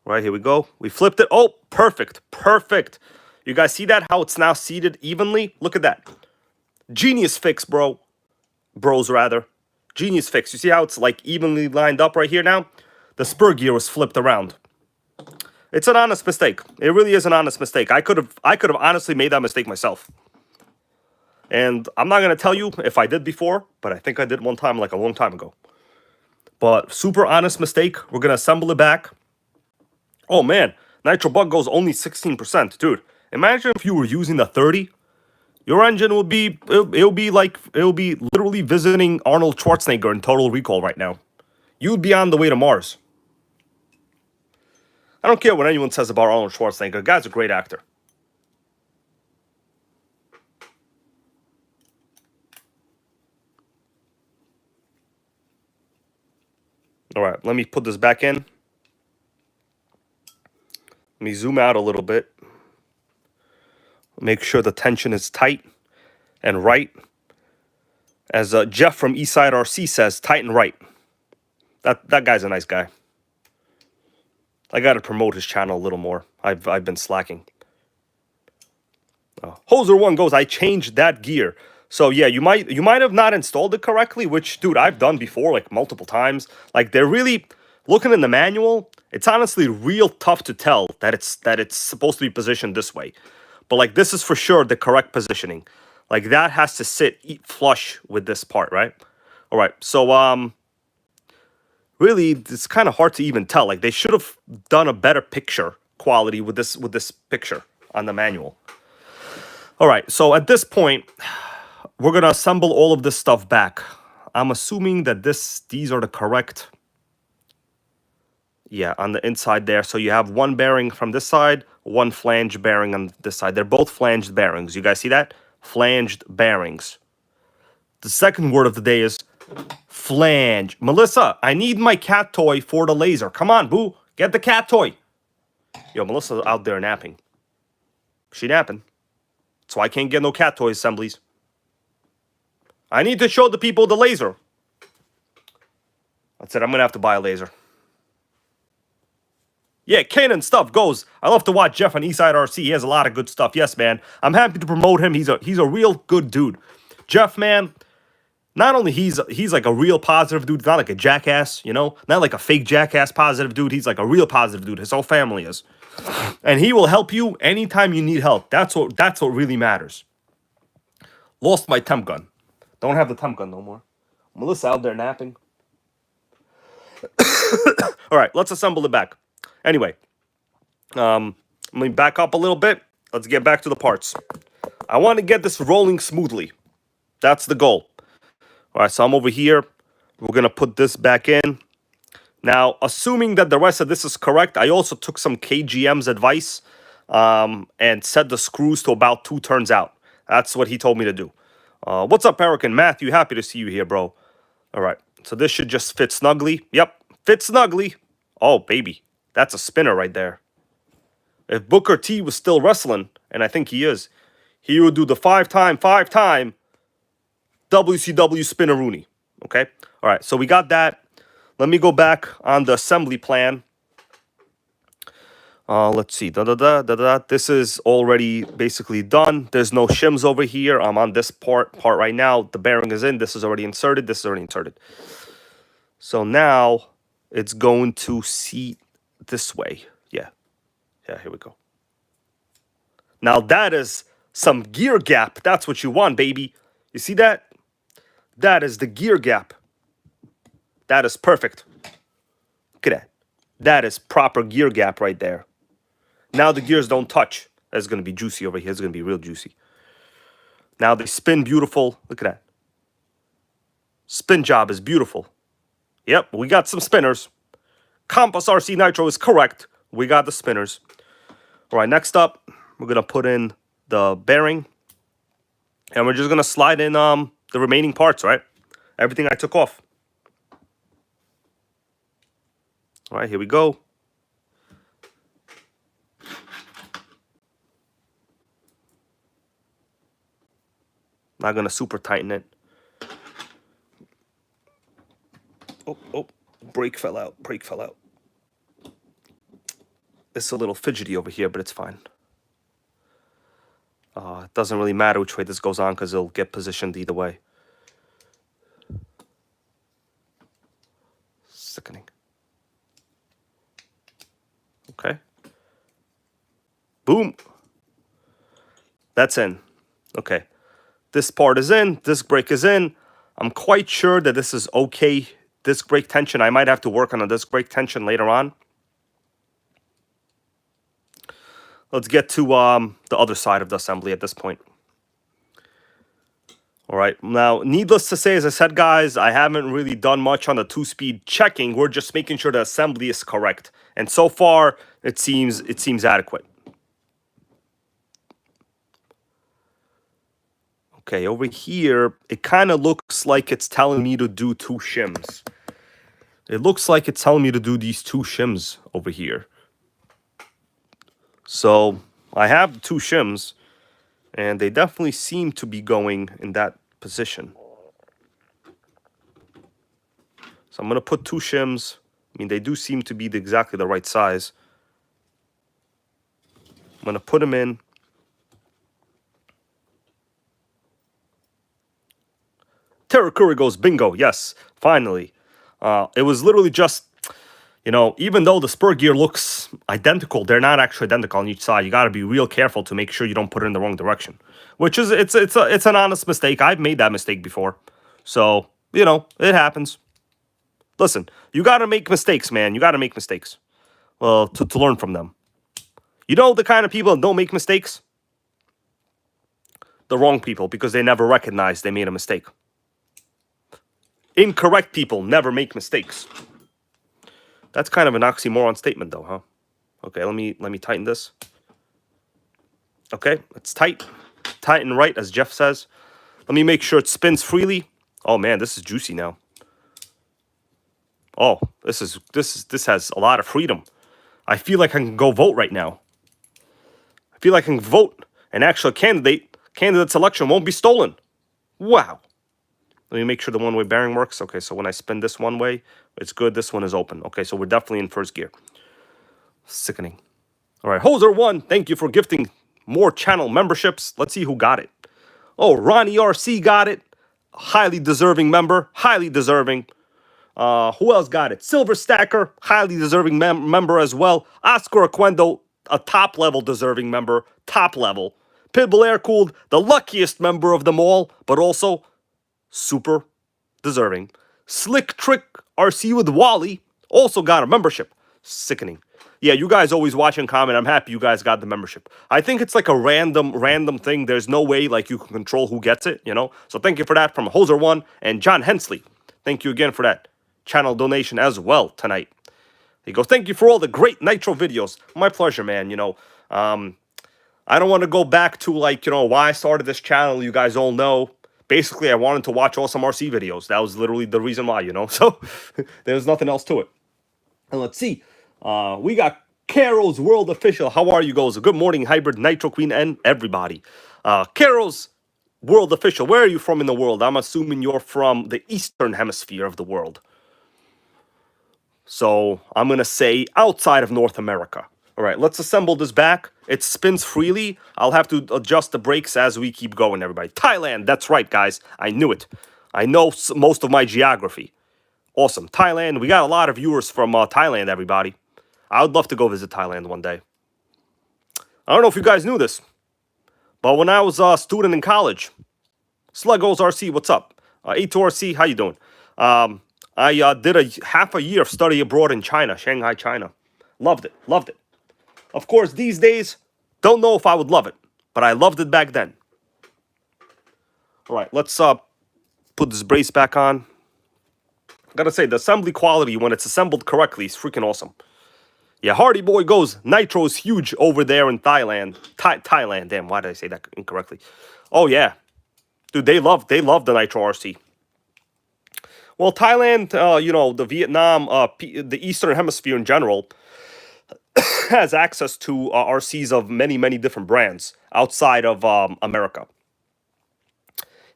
Right, here we go. We flipped it. Oh, perfect. Perfect. You guys see that? How it's now seated evenly? Look at that. Genius fix, bro. Bros, rather. Genius fix. You see how it's like evenly lined up right here now? The spur gear was flipped around. It's an honest mistake. It really is an honest mistake. I could have honestly made that mistake myself. And I'm not going to tell you if I did before, but I think I did one time like a long time ago. But super honest mistake. We're going to assemble it back. Oh, man. Nitro Bug goes only 16%. Dude, imagine if you were using the 30. Your engine would be, it'll be literally visiting Arnold Schwarzenegger in Total Recall right now. You'd be on the way to Mars. I don't care what anyone says about Arnold Schwarzenegger. The guy's a great actor. All right, let me put this back in. Let me zoom out a little bit. Make sure the tension is tight and right. As Jeff from Eastside RC says, tight and right. That guy's a nice guy. I got to promote his channel a little more. I've been slacking. Hoser1 goes, I changed that gear. So yeah, you might have not installed it correctly, which, dude, I've done before, like multiple times. Like, they're really looking in the manual. It's honestly real tough to tell that it's supposed to be positioned this way. But like, this is for sure the correct positioning. Like, that has to sit flush with this part, right? All right. So really, it's kind of hard to even tell. Like, they should have done a better picture quality with this picture on the manual. All right. So at this point, we're gonna assemble all of this stuff back. I'm assuming that these are the correct. Yeah, on the inside there. So you have one bearing from this side, one flange bearing on this side. They're both flanged bearings. You guys see that? Flanged bearings. The second word of the day is flange. Melissa, I need my cat toy for the laser. Come on, boo. Get the cat toy. Yo, Melissa's out there napping. She napping. So I can't get no cat toy assemblies. I need to show the people the laser. That's it. I'm going to have to buy a laser. Yeah, Kanan stuff goes. I love to watch Jeff on Eastside RC. He has a lot of good stuff. Yes, man. I'm happy to promote him. He's a real good dude. Jeff, man, not only he's like a real positive dude. He's not like a jackass, you know? Not like a fake jackass positive dude. He's like a real positive dude. His whole family is. And he will help you anytime you need help. That's what really matters. Lost my temp gun. Don't have the temp gun no more. Melissa out there napping. All right, let's assemble it back. Anyway, let me back up a little bit. Let's get back to the parts. I want to get this rolling smoothly. That's the goal. All right, so I'm over here. We're going to put this back in. Now, assuming that the rest of this is correct, I also took some KGM's advice and set the screws to about 2 turns out. That's what he told me to do. What's up, Eric and Matthew? Happy to see you here, bro. All right, so this should just fit snugly. Yep, fit snugly. Oh, baby. That's a spinner right there. If Booker T was still wrestling, and I think he is, he would do the five-time WCW spinneroonie. Okay? All right, so we got that. Let me go back on the assembly plan. Let's see. This is already basically done. There's no shims over here. I'm on this part right now. The bearing is in. This is already inserted. This is already inserted. So now it's going to seat this way. Yeah. Yeah, here we go. Now that is some gear gap. That's what you want, baby. You see that? That is the gear gap. That is perfect. Look at that. That is proper gear gap right there. Now the gears don't touch. That's going to be juicy over here. It's going to be real juicy. Now they spin beautiful. Look at that. Spin job is beautiful. Yep, we got some spinners. Compass RC Nitro is correct. We got the spinners. All right, next up, we're going to put in the bearing. And we're just going to slide in the remaining parts, right? Everything I took off. All right, here we go. Not going to super tighten it. Oh, brake fell out. It's a little fidgety over here, but it's fine. It doesn't really matter which way this goes on because it'll get positioned either way. Sickening. Okay. Boom. That's in. Okay. This part is in. Disc brake is in. I'm quite sure that this is okay. Disc brake tension. I might have to work on a disc brake tension later on. Let's get to the other side of the assembly at this point. All right. Now, needless to say, as I said, guys, I haven't really done much on the two-speed checking. We're just making sure the assembly is correct. And so far, it seems adequate. Okay, over here, it kind of looks like it's telling me to do two shims. It looks like it's telling me to do these two shims over here. So I have two shims, and they definitely seem to be going in that position. So I'm going to put two shims. I mean, they do seem to be exactly the right size. I'm going to put them in. Terra Curry goes bingo. Yes, finally. It was literally just, you know, even though the spur gear looks identical, they're not actually identical on each side. You got to be real careful to make sure you don't put it in the wrong direction. Which is, it's an honest mistake. I've made that mistake before. So, you know, it happens. Listen, you got to make mistakes, man. You got to make mistakes. Well, to learn from them. You know the kind of people that don't make mistakes? The wrong people, because they never recognize they made a mistake. Incorrect people never make mistakes. That's kind of an oxymoron statement, though, huh? Okay, let me tighten this. Okay, it's tight. Tight and right, as Jeff says. Let me make sure it spins freely. Oh man, this is juicy now. Oh, this has a lot of freedom. I feel like I can go vote right now. I feel like I can vote, and actually candidate selection won't be stolen. Wow. Let me make sure the one-way bearing works. Okay, so when I spin this one way, it's good. This one is open. Okay, so we're definitely in first gear. Sickening. All right, Hoser1, thank you for gifting more channel memberships. Let's see who got it. Oh, Ronnie RC got it. Highly deserving member. Highly deserving. Who else got it? Silver Stacker, highly deserving member as well. Oscar Aquendo, a top-level deserving member. Top level. Pitbull Air-Cooled, the luckiest member of them all, but also super deserving. Slick Trick RC with Wally also got a membership. Sickening. Yeah, you guys always watch and comment. I'm happy you guys got the membership. I think it's like a random thing. There's no way like you can control who gets it, you know? So thank you for that from Hoser1 and John Hensley. Thank you again for that channel donation as well tonight. He goes, thank you for all the great Nitro videos. My pleasure, man. You know, I don't want to go back to like, you know, why I started this channel. You guys all know. Basically, I wanted to watch awesome RC videos. That was literally the reason why, you know? So, there's nothing else to it. And let's see. We got Carol's World Official. How are you guys? Good morning, Hybrid, Nitro Queen, and everybody. Carol's World Official. Where are you from in the world? I'm assuming you're from the Eastern Hemisphere of the world. So I'm going to say outside of North America. All right, let's assemble this back. It spins freely. I'll have to adjust the brakes as we keep going, everybody. Thailand, that's right, guys. I knew it. I know most of my geography. Awesome. Thailand, we got a lot of viewers from Thailand, everybody. I would love to go visit Thailand one day. I don't know if you guys knew this, but when I was a student in college, Sluggos RC, what's up? A2RC, how you doing? I did a half a year of study abroad in China, Shanghai, China. Loved it, loved it. Of course, these days, don't know if I would love it, but I loved it back then. All right, let's put this brace back on. Gotta say, the assembly quality when it's assembled correctly is freaking awesome. Yeah, Hardy Boy goes, Nitro's huge over there in Thailand. Thailand, damn, why did I say that incorrectly? Oh, yeah. Dude, they love the Nitro RC. Well, Thailand, you know, the Vietnam, the Eastern Hemisphere in general, has access to RCs of many, many different brands outside of America.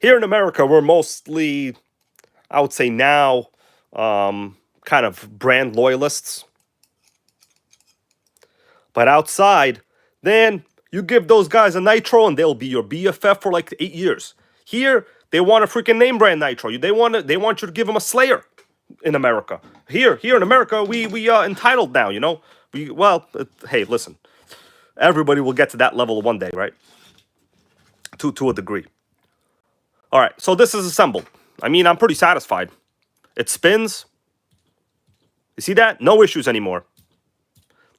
Here in America, we're mostly, I would say now, kind of brand loyalists. But outside, then you give those guys a Nitro and they'll be your BFF for like 8 years. Here, they want a freaking name brand Nitro. They want you to give them a Slayer in America. Here in America, we are entitled now, you know? Hey, listen. Everybody will get to that level one day, right? To a degree. All right, so this is assembled. I mean, I'm pretty satisfied. It spins. You see that? No issues anymore.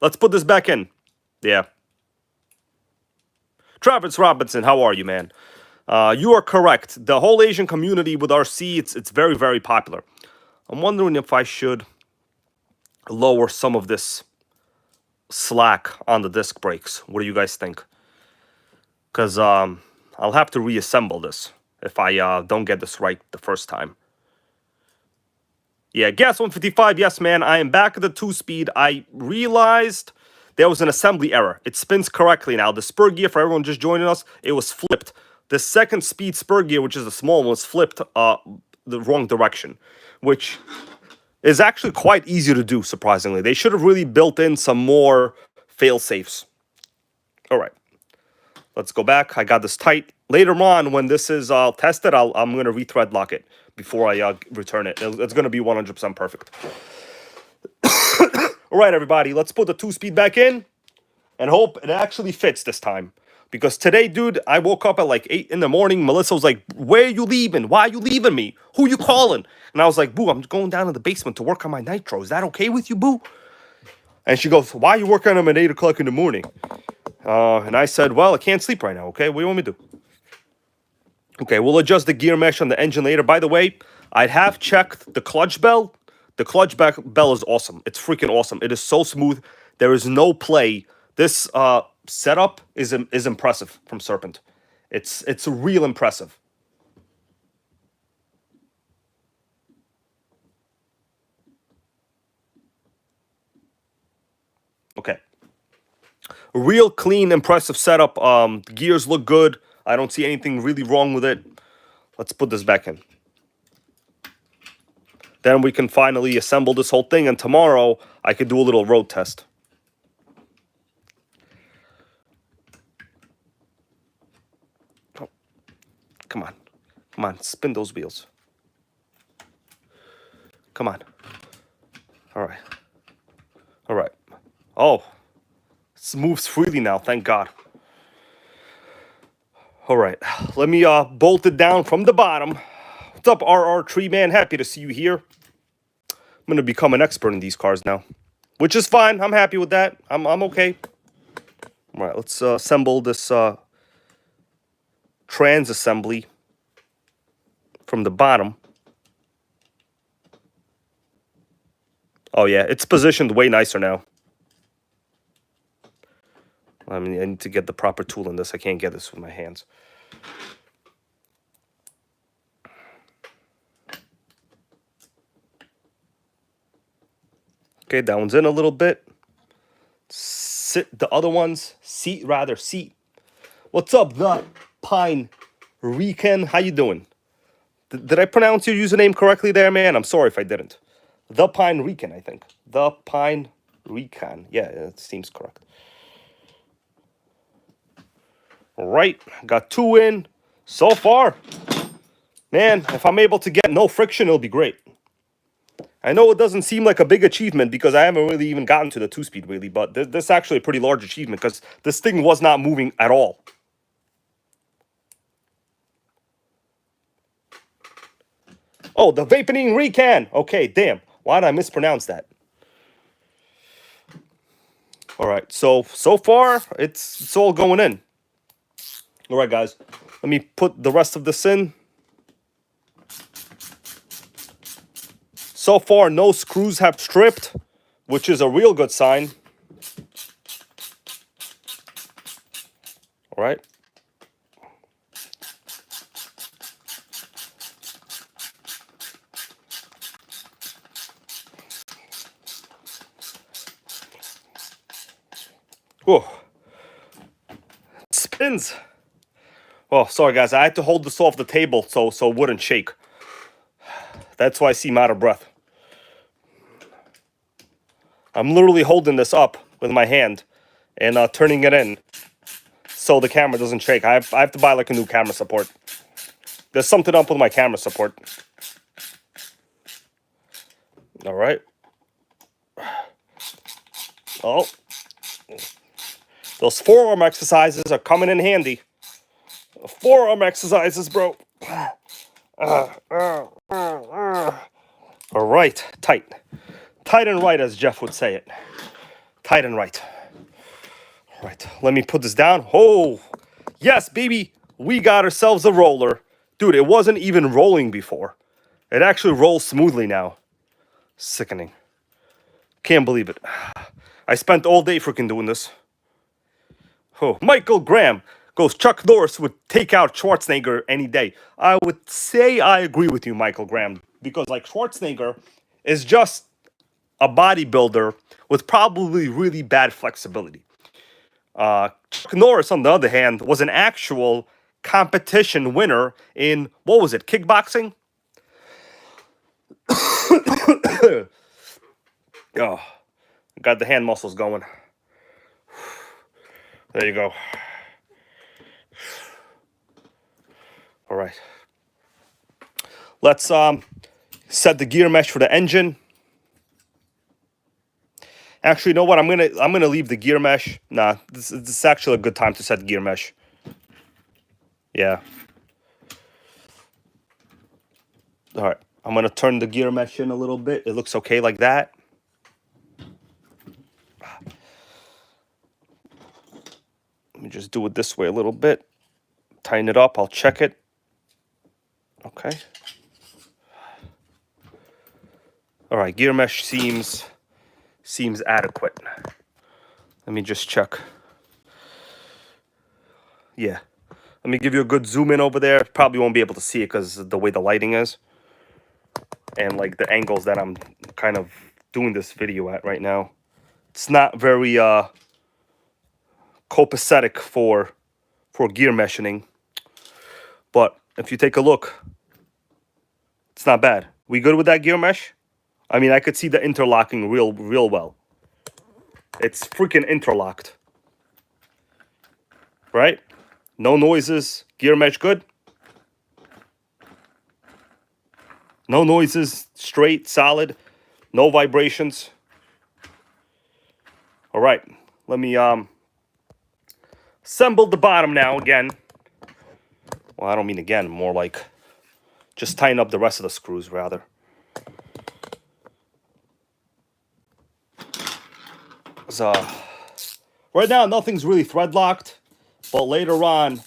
Let's put this back in. Yeah. Travis Robinson, how are you, man? You are correct. The whole Asian community with RC, it's very, very popular. I'm wondering if I should lower some of this slack on the disc brakes. What do you guys think? Because I'll have to reassemble this if I don't get this right the first time. Yeah, Gas 155, yes, man. I am back at the 2-speed. I realized there was an assembly error. It spins correctly now. The spur gear, for everyone just joining us, it was flipped. The second speed spur gear, which is the small one, was flipped the wrong direction, which is actually quite easy to do, surprisingly. They should have really built in some more fail-safes. All right. Let's go back. I got this tight. Later on, when this is tested, I'm going to re-thread lock it before I return it. It's going to be 100% perfect. All right, everybody. Let's put the 2-speed back in and hope it actually fits this time. Because today, dude, I woke up at like 8 in the morning. Melissa was like, where are you leaving? Why are you leaving me? Who you calling? And I was like, boo, I'm going down to the basement to work on my Nitro. Is that okay with you, boo? And she goes, why are you working on them at 8 o'clock in the morning? And I said, well, I can't sleep right now, okay? What do you want me to do? Okay, we'll adjust the gear mesh on the engine later. By the way, I have checked the clutch bell. The clutch bell is awesome. It's freaking awesome. It is so smooth. There is no play. This setup is impressive from Serpent. It's real impressive. Okay. Real clean, impressive setup. The gears look good. I don't see anything really wrong with it. Let's put this back in. Then we can finally assemble this whole thing, and tomorrow I could do a little road test. Oh, come on. Come on, spin those wheels. Come on. All right. All right. Oh, it moves freely now, thank God. All right, let me bolt it down from the bottom. What's up, RR Tree Man? Happy to see you here. I'm going to become an expert in these cars now, which is fine. I'm happy with that. I'm okay. All right, let's assemble this trans assembly from the bottom. Oh, yeah, it's positioned way nicer now. I mean, I need to get the proper tool in this. I can't get this with my hands. Okay, that one's in a little bit. The other one's seat. What's up, the Pine Rican? How you doing? Did I pronounce your username correctly there, man? I'm sorry if I didn't. The Pine Rican, I think. The Pine Rican. Yeah, it seems correct. All right, got 2 in so far. Man, if I'm able to get no friction, it'll be great. I know it doesn't seem like a big achievement because I haven't really even gotten to the 2-speed really, but this is actually a pretty large achievement because this thing was not moving at all. Oh, the Vaporing Recan. Okay, damn. Why did I mispronounce that? All right, so far it's all going in. All right, guys, let me put the rest of this in. So far, no screws have stripped, which is a real good sign. All right. Whoa. It spins. Oh, sorry, guys. I had to hold this off the table so it wouldn't shake. That's why I seem out of breath. I'm literally holding this up with my hand and turning it in so the camera doesn't shake. I have to buy like a new camera support. There's something up with my camera support. All right. Oh. Those forearm exercises are coming in handy. Forearm exercises, bro. All right. Tight. Tight and right, as Jeff would say it. Tight and right. All right. Let me put this down. Oh, yes, baby. We got ourselves a roller. Dude, it wasn't even rolling before. It actually rolls smoothly now. Sickening. Can't believe it. I spent all day freaking doing this. Oh, Michael Graham goes, Chuck Norris would take out Schwarzenegger any day. I would say I agree with you, Michael Graham, because like Schwarzenegger is just a bodybuilder with probably really bad flexibility. Chuck Norris, on the other hand, was an actual competition winner in, what was it, kickboxing? Oh, got the hand muscles going. There you go. All right. Let's set the gear mesh for the engine. Actually, you know what? I'm gonna leave the gear mesh. Nah, this is actually a good time to set gear mesh. Yeah. All right. I'm gonna turn the gear mesh in a little bit. It looks okay like that. Let me just do it this way a little bit. Tighten it up. I'll check it. Okay. All right. Gear mesh seems adequate. Let me just check. Yeah. Let me give you a good zoom in over there. Probably won't be able to see it because of the way the lighting is. And like the angles that I'm kind of doing this video at right now. It's not very copacetic for gear meshing. But if you take a look, it's not bad. We good with that gear mesh? I mean, I could see the interlocking real well. It's freaking interlocked. Right? No noises. Gear mesh good? No noises. Straight, solid. No vibrations. All right. Let me assemble the bottom now again. Well, I don't mean again. More like just tighten up the rest of the screws, rather. So, right now, nothing's really thread locked, but later on,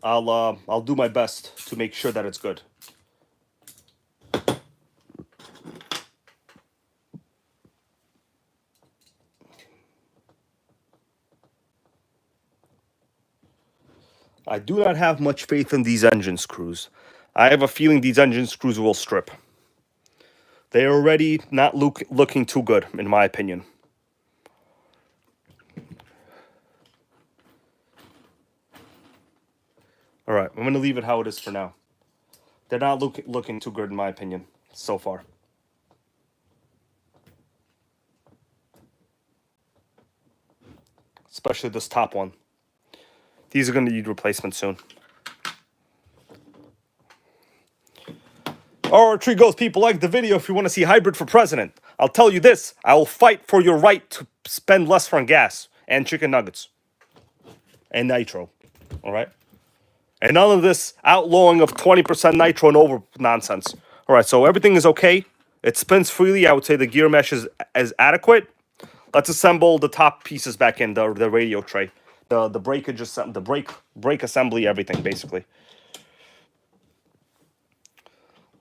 I'll do my best to make sure that it's good. I do not have much faith in these engine screws. I have a feeling these engine screws will strip. They're already not looking too good, in my opinion. All right, I'm going to leave it how it is for now. They're not looking too good, in my opinion, so far. Especially this top one. These are going to need replacement soon. All right, Tree Ghost people, like the video if you want to see hybrid for president. I'll tell you this, I will fight for your right to spend less on gas and chicken nuggets. And nitro, all right? And none of this outlawing of 20% nitro and over nonsense. All right, so everything is okay. It spins freely. I would say the gear mesh is adequate. Let's assemble the top pieces back in, the radio tray. The breakage, the brake assembly, everything, basically.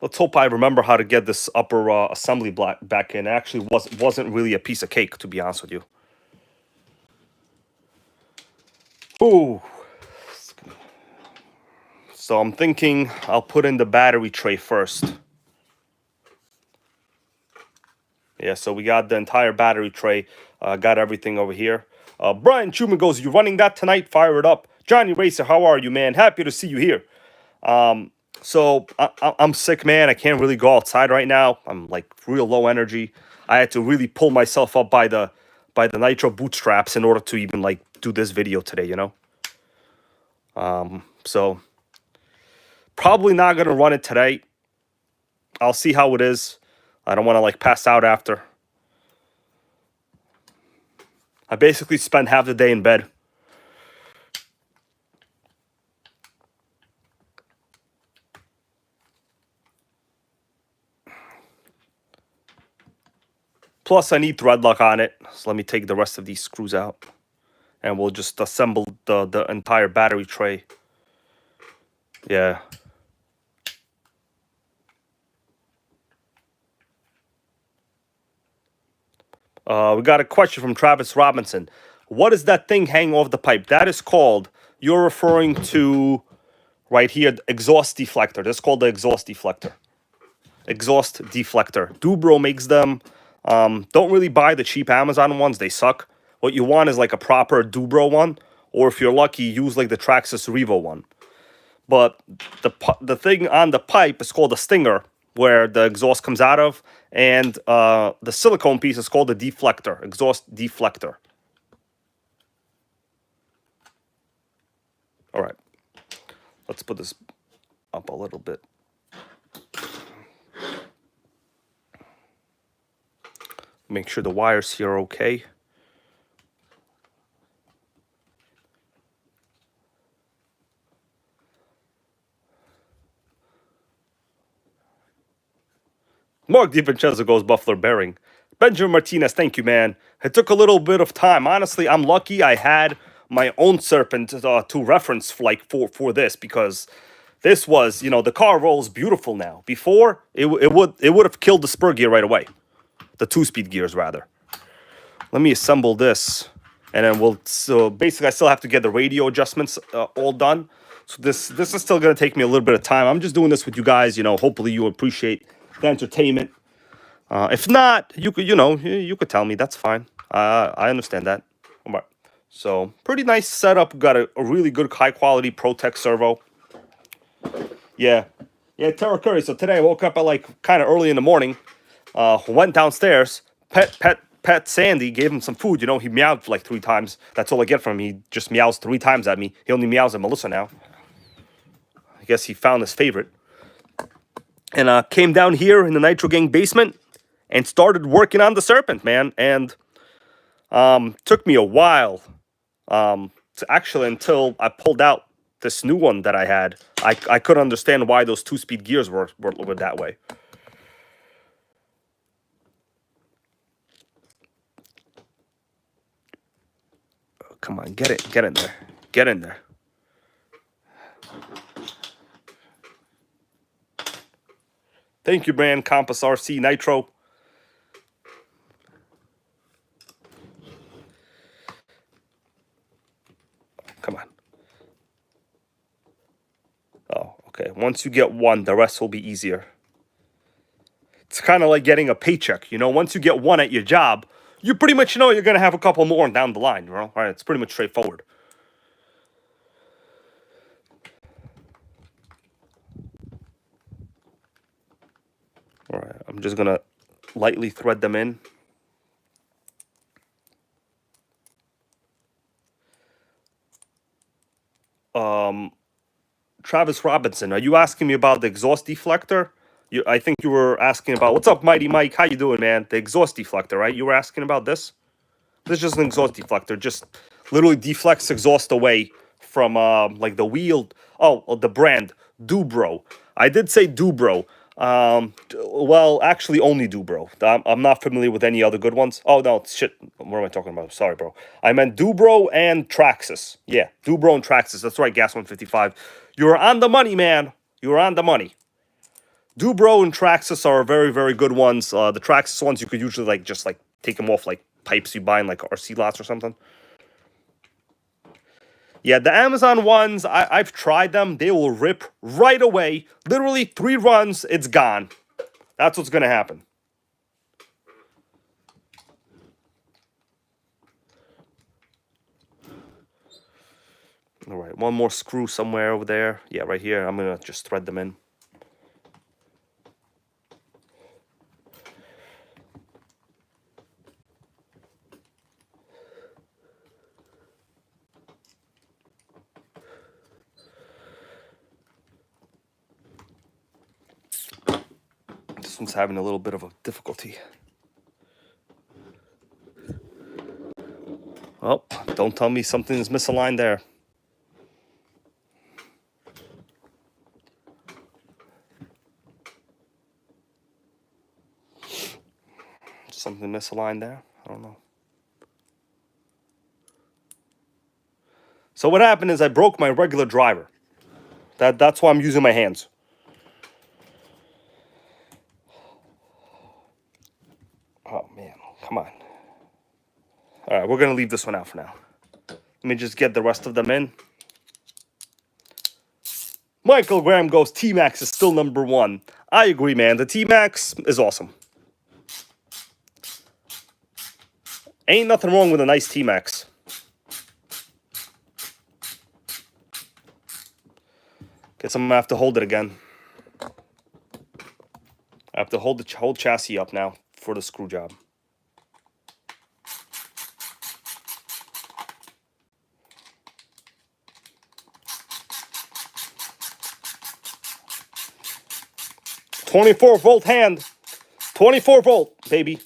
Let's hope I remember how to get this upper assembly block back in. It actually wasn't really a piece of cake, to be honest with you. Ooh. So I'm thinking I'll put in the battery tray first. Yeah, so we got the entire battery tray. Got everything over here. Brian Truman goes, you running that tonight? Fire it up. Johnny Racer, how are you, man? Happy to see you here. So I'm sick, man. I can't really go outside right now. I'm like real low energy. I had to really pull myself up by the Nitro bootstraps in order to even like do this video today, you know? So probably not going to run it today. I'll see how it is. I don't want to like pass out after. I basically spent half the day in bed. Plus, I need thread lock on it. So let me take the rest of these screws out. And we'll just assemble the entire battery tray. Yeah. We got a question from Travis Robinson. What is that thing hanging off the pipe? That is called, you're referring to right here, the exhaust deflector. That's called the exhaust deflector. Exhaust deflector. Dubro makes them. Don't really buy the cheap Amazon ones. They suck. What you want is like a proper Dubro one. Or if you're lucky, use like the Traxxas Revo one. But the thing on the pipe is called a stinger, where the exhaust comes out of. And the silicone piece is called a deflector, exhaust deflector. All right. Let's put this up a little bit. Make sure the wires here are okay. Mark DiVincenzo goes Buffalo Bearing. Benjamin Martinez, thank you, man. It took a little bit of time. Honestly, I'm lucky I had my own Serpent to reference for this, because this was, you know, the car rolls beautiful now. Before, it would have killed the spur gear right away. The 2-speed gears, rather. Let me assemble this, and then so basically I still have to get the radio adjustments all done. So this is still going to take me a little bit of time. I'm just doing this with you guys, you know, hopefully you appreciate the entertainment. If not, you could tell me, that's fine. I understand that. All right. So pretty nice setup. Got a really good high quality ProTech servo. Yeah, Tara Curry. So today I woke up at like kind of early in the morning. Went downstairs. Pet Sandy gave him some food. You know, he meowed like 3 times. That's all I get from him. He just meows 3 times at me. He only meows at Melissa now. I guess he found his favorite. And came down here in the Nitro Gang basement and started working on the Serpent, man. And took me a while to actually, until I pulled out this new one that I had. I couldn't understand why those 2-speed gears were that way. Oh, come on, get in there. Get in there. Thank you, Brand Compass RC Nitro. Come on. Oh, okay. Once you get one, the rest will be easier. It's kind of like getting a paycheck. You know, once you get one at your job, you pretty much know you're going to have a couple more down the line, you know? Right? It's pretty much straightforward. All right, I'm just going to lightly thread them in. Travis Robinson, are you asking me about the exhaust deflector? I think you were asking about, what's up, Mighty Mike? How you doing, man? The exhaust deflector, right? You were asking about this? This is just an exhaust deflector. Just literally deflects exhaust away from like the wheel. Oh, the brand Dubro. I did say Dubro. Well, actually, only Dubro. I'm not familiar with any other good ones. Oh no, shit. What am I talking about? Sorry, bro. I meant Dubro and Traxxas. Yeah, Dubro and Traxxas. That's right, Gas 155. You're on the money, man. You're on the money. Dubro and Traxxas are very, very good ones. The Traxxas ones you could usually like just like take them off like pipes you buy in like RC lots or something. Yeah, the Amazon ones, I've tried them. They will rip right away. Literally 3 runs, it's gone. That's what's going to happen. All right, one more screw somewhere over there. Yeah, right here. I'm going to just thread them in. This one's having a little bit of a difficulty. Oh, don't tell me something's misaligned there. Something misaligned there? I don't know. So what happened is I broke my regular driver. That's why I'm using my hands. Oh, man. Come on. All right, we're going to leave this one out for now. Let me just get the rest of them in. Michael Graham goes, T-Max is still #1. I agree, man. The T-Max is awesome. Ain't nothing wrong with a nice T-Max. Guess I'm going to have to hold it again. I have to hold the whole chassis up now for the screw job. "24-volt hand. 24-volt, baby."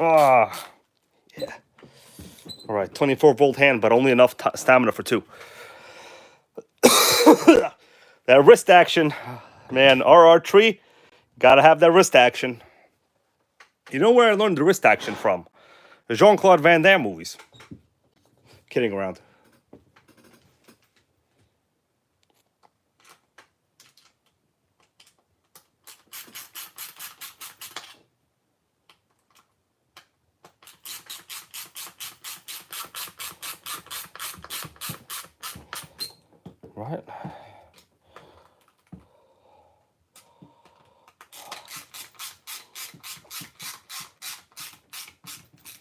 Ah, yeah. All right, 24-volt hand, but only enough stamina for 2. That wrist action, man. RR3, gotta have that wrist action. You know where I learned the wrist action from? The Jean-Claude Van Damme movies. Kidding around. Right.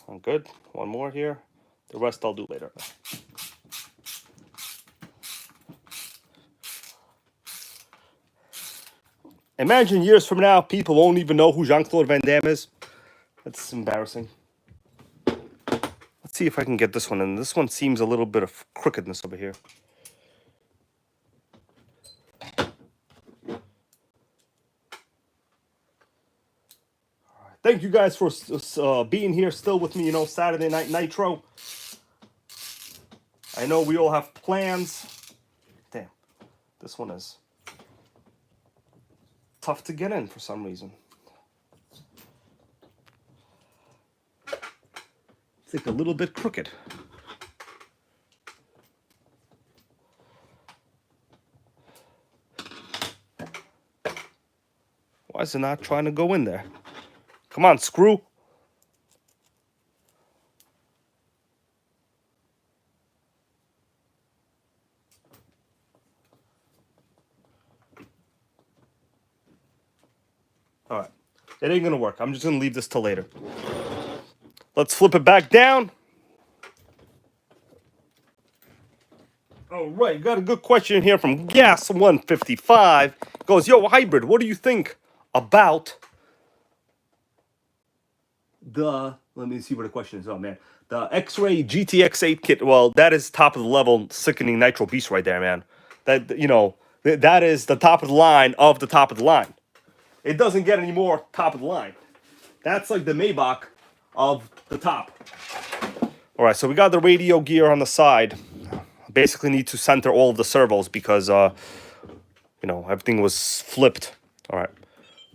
I'm good. One more here. The rest I'll do later. Imagine years from now, people won't even know who Jean-Claude Van Damme is. That's embarrassing. Let's see if I can get this one in. This one seems a little bit of crookedness over here. Thank you guys for being here still with me, you know, Saturday Night Nitro. I know we all have plans. Damn, this one is tough to get in for some reason. It's like a little bit crooked. Why is it not trying to go in there? Come on, screw. All right. It ain't going to work. I'm just going to leave this till later. Let's flip it back down. All right. Got a good question here from Gas155. Goes, yo, Hybrid, what do you think about the... Let me see what the question is. Oh, man. The X-Ray GTX8 kit. Well, that is top of the level sickening Nitro Beast right there, man. That, you know, that is the top of the line of the top of the line. It doesn't get any more top of the line. That's like the Maybach of the top. All right, so we got the radio gear on the side. Basically need to center all of the servos because, you know, everything was flipped. All right,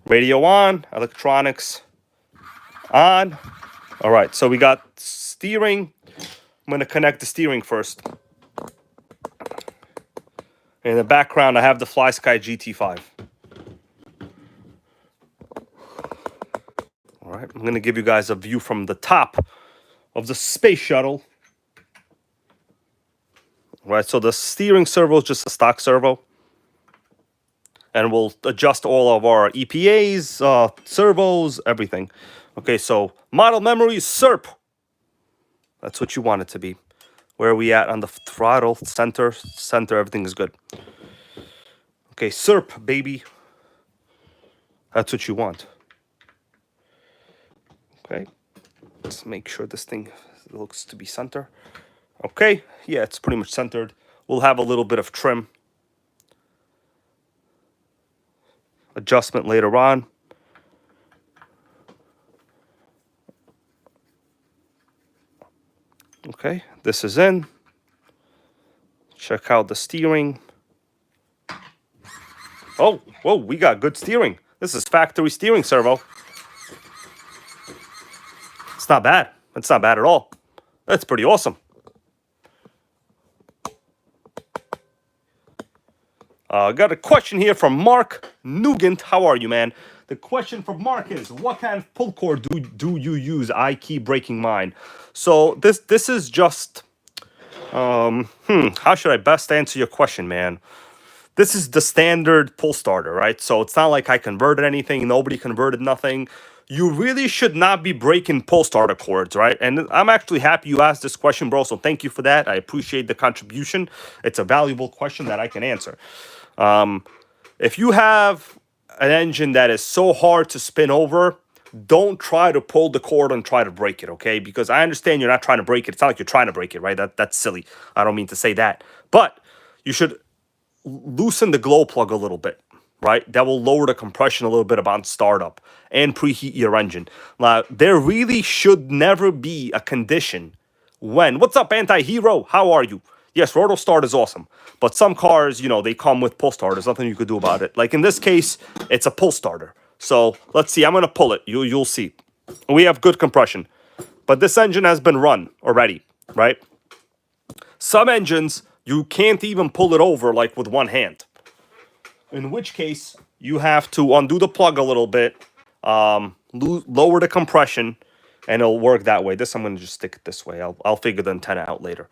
radio on, electronics on. All right, so we got steering. I'm going to connect the steering first. In the background, I have the FlySky GT5. All right, I'm going to give you guys a view from the top of the space shuttle. All right, so the steering servo is just a stock servo. And we'll adjust all of our EPAs, servos, everything. Okay, so model memory is SERP. That's what you want it to be. Where are we at on the throttle? Center, everything is good. Okay, SERP, baby. That's what you want. Okay, let's make sure this thing looks to be center. Okay, yeah, it's pretty much centered. We'll have a little bit of trim adjustment later on. Okay, this is in. Check out the steering. Oh, whoa, we got good steering. This is factory steering servo. It's not bad. It's not bad at all. That's pretty awesome. Got a question here from Mark Nugent. How are you, man? The question from Mark is, what kind of pull cord do you use? I keep breaking mine. So this is just, how should I best answer your question, man? This is the standard pull starter, right? So it's not like I converted anything. Nobody converted nothing. You really should not be breaking pull starter cords, right? And I'm actually happy you asked this question, bro. So thank you for that. I appreciate the contribution. It's a valuable question that I can answer. If you have an engine that is so hard to spin over, don't try to pull the cord and try to break it, okay? Because I understand you're not trying to break it. It's not like you're trying to break it, right? That's silly. I don't mean to say that. But you should loosen the glow plug a little bit, right? That will lower the compression a little bit upon startup and preheat your engine. Now, there really should never be a condition when... What's up, Anti-Hero? How are you? Yes, roto start is awesome. But some cars, you know, they come with pull start. There's nothing you could do about it. Like in this case, it's a pull starter. So let's see. I'm going to pull it. You'll see. We have good compression. But this engine has been run already, right? Some engines, you can't even pull it over like with one hand. In which case, you have to undo the plug a little bit, lower the compression, and it'll work that way. This, I'm going to just stick it this way. I'll figure the antenna out later.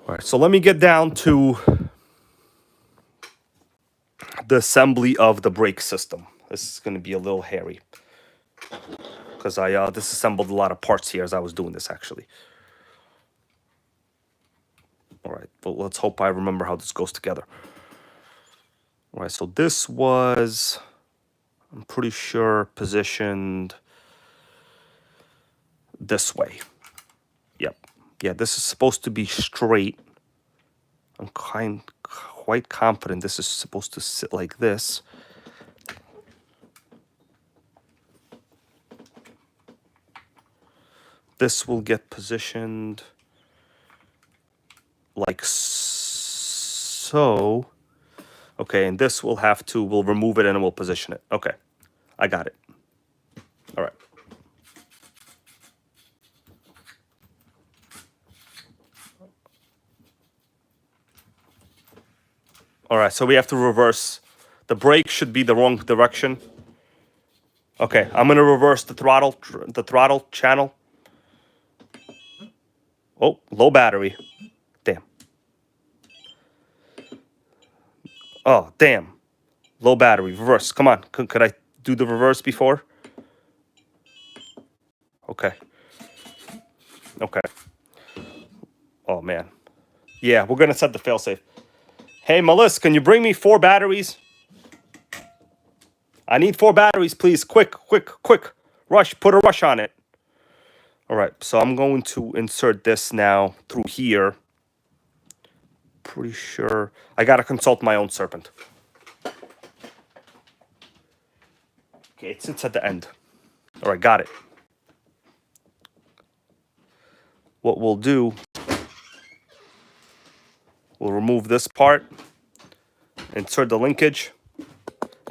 All right, so let me get down to the assembly of the brake system. This is going to be a little hairy because I disassembled a lot of parts here as I was doing this, actually. All right, but let's hope I remember how this goes together. All right, so this was, I'm pretty sure, positioned this way. Yep. Yeah, this is supposed to be straight. I'm quite confident this is supposed to sit like this. This will get positioned like so. Okay, and this will have to, we'll remove it and we'll position it. Okay, I got it. All right. All right, so we have to reverse. The brake should be the wrong direction. Okay, I'm gonna reverse the throttle channel. Oh, low battery. Damn. Oh, damn. Low battery. Reverse. Come on. Could I do the reverse before? Okay. Okay. Oh, man. Yeah, we're going to set the failsafe. Hey, Melissa, can you bring me 4 batteries? I need 4 batteries, please. Quick, quick, quick. Rush. Put a rush on it. All right, so I'm going to insert this now through here. Pretty sure. I got to consult my own Serpent. Okay, it sits at the end. All right, got it. What we'll do, we'll remove this part, insert the linkage.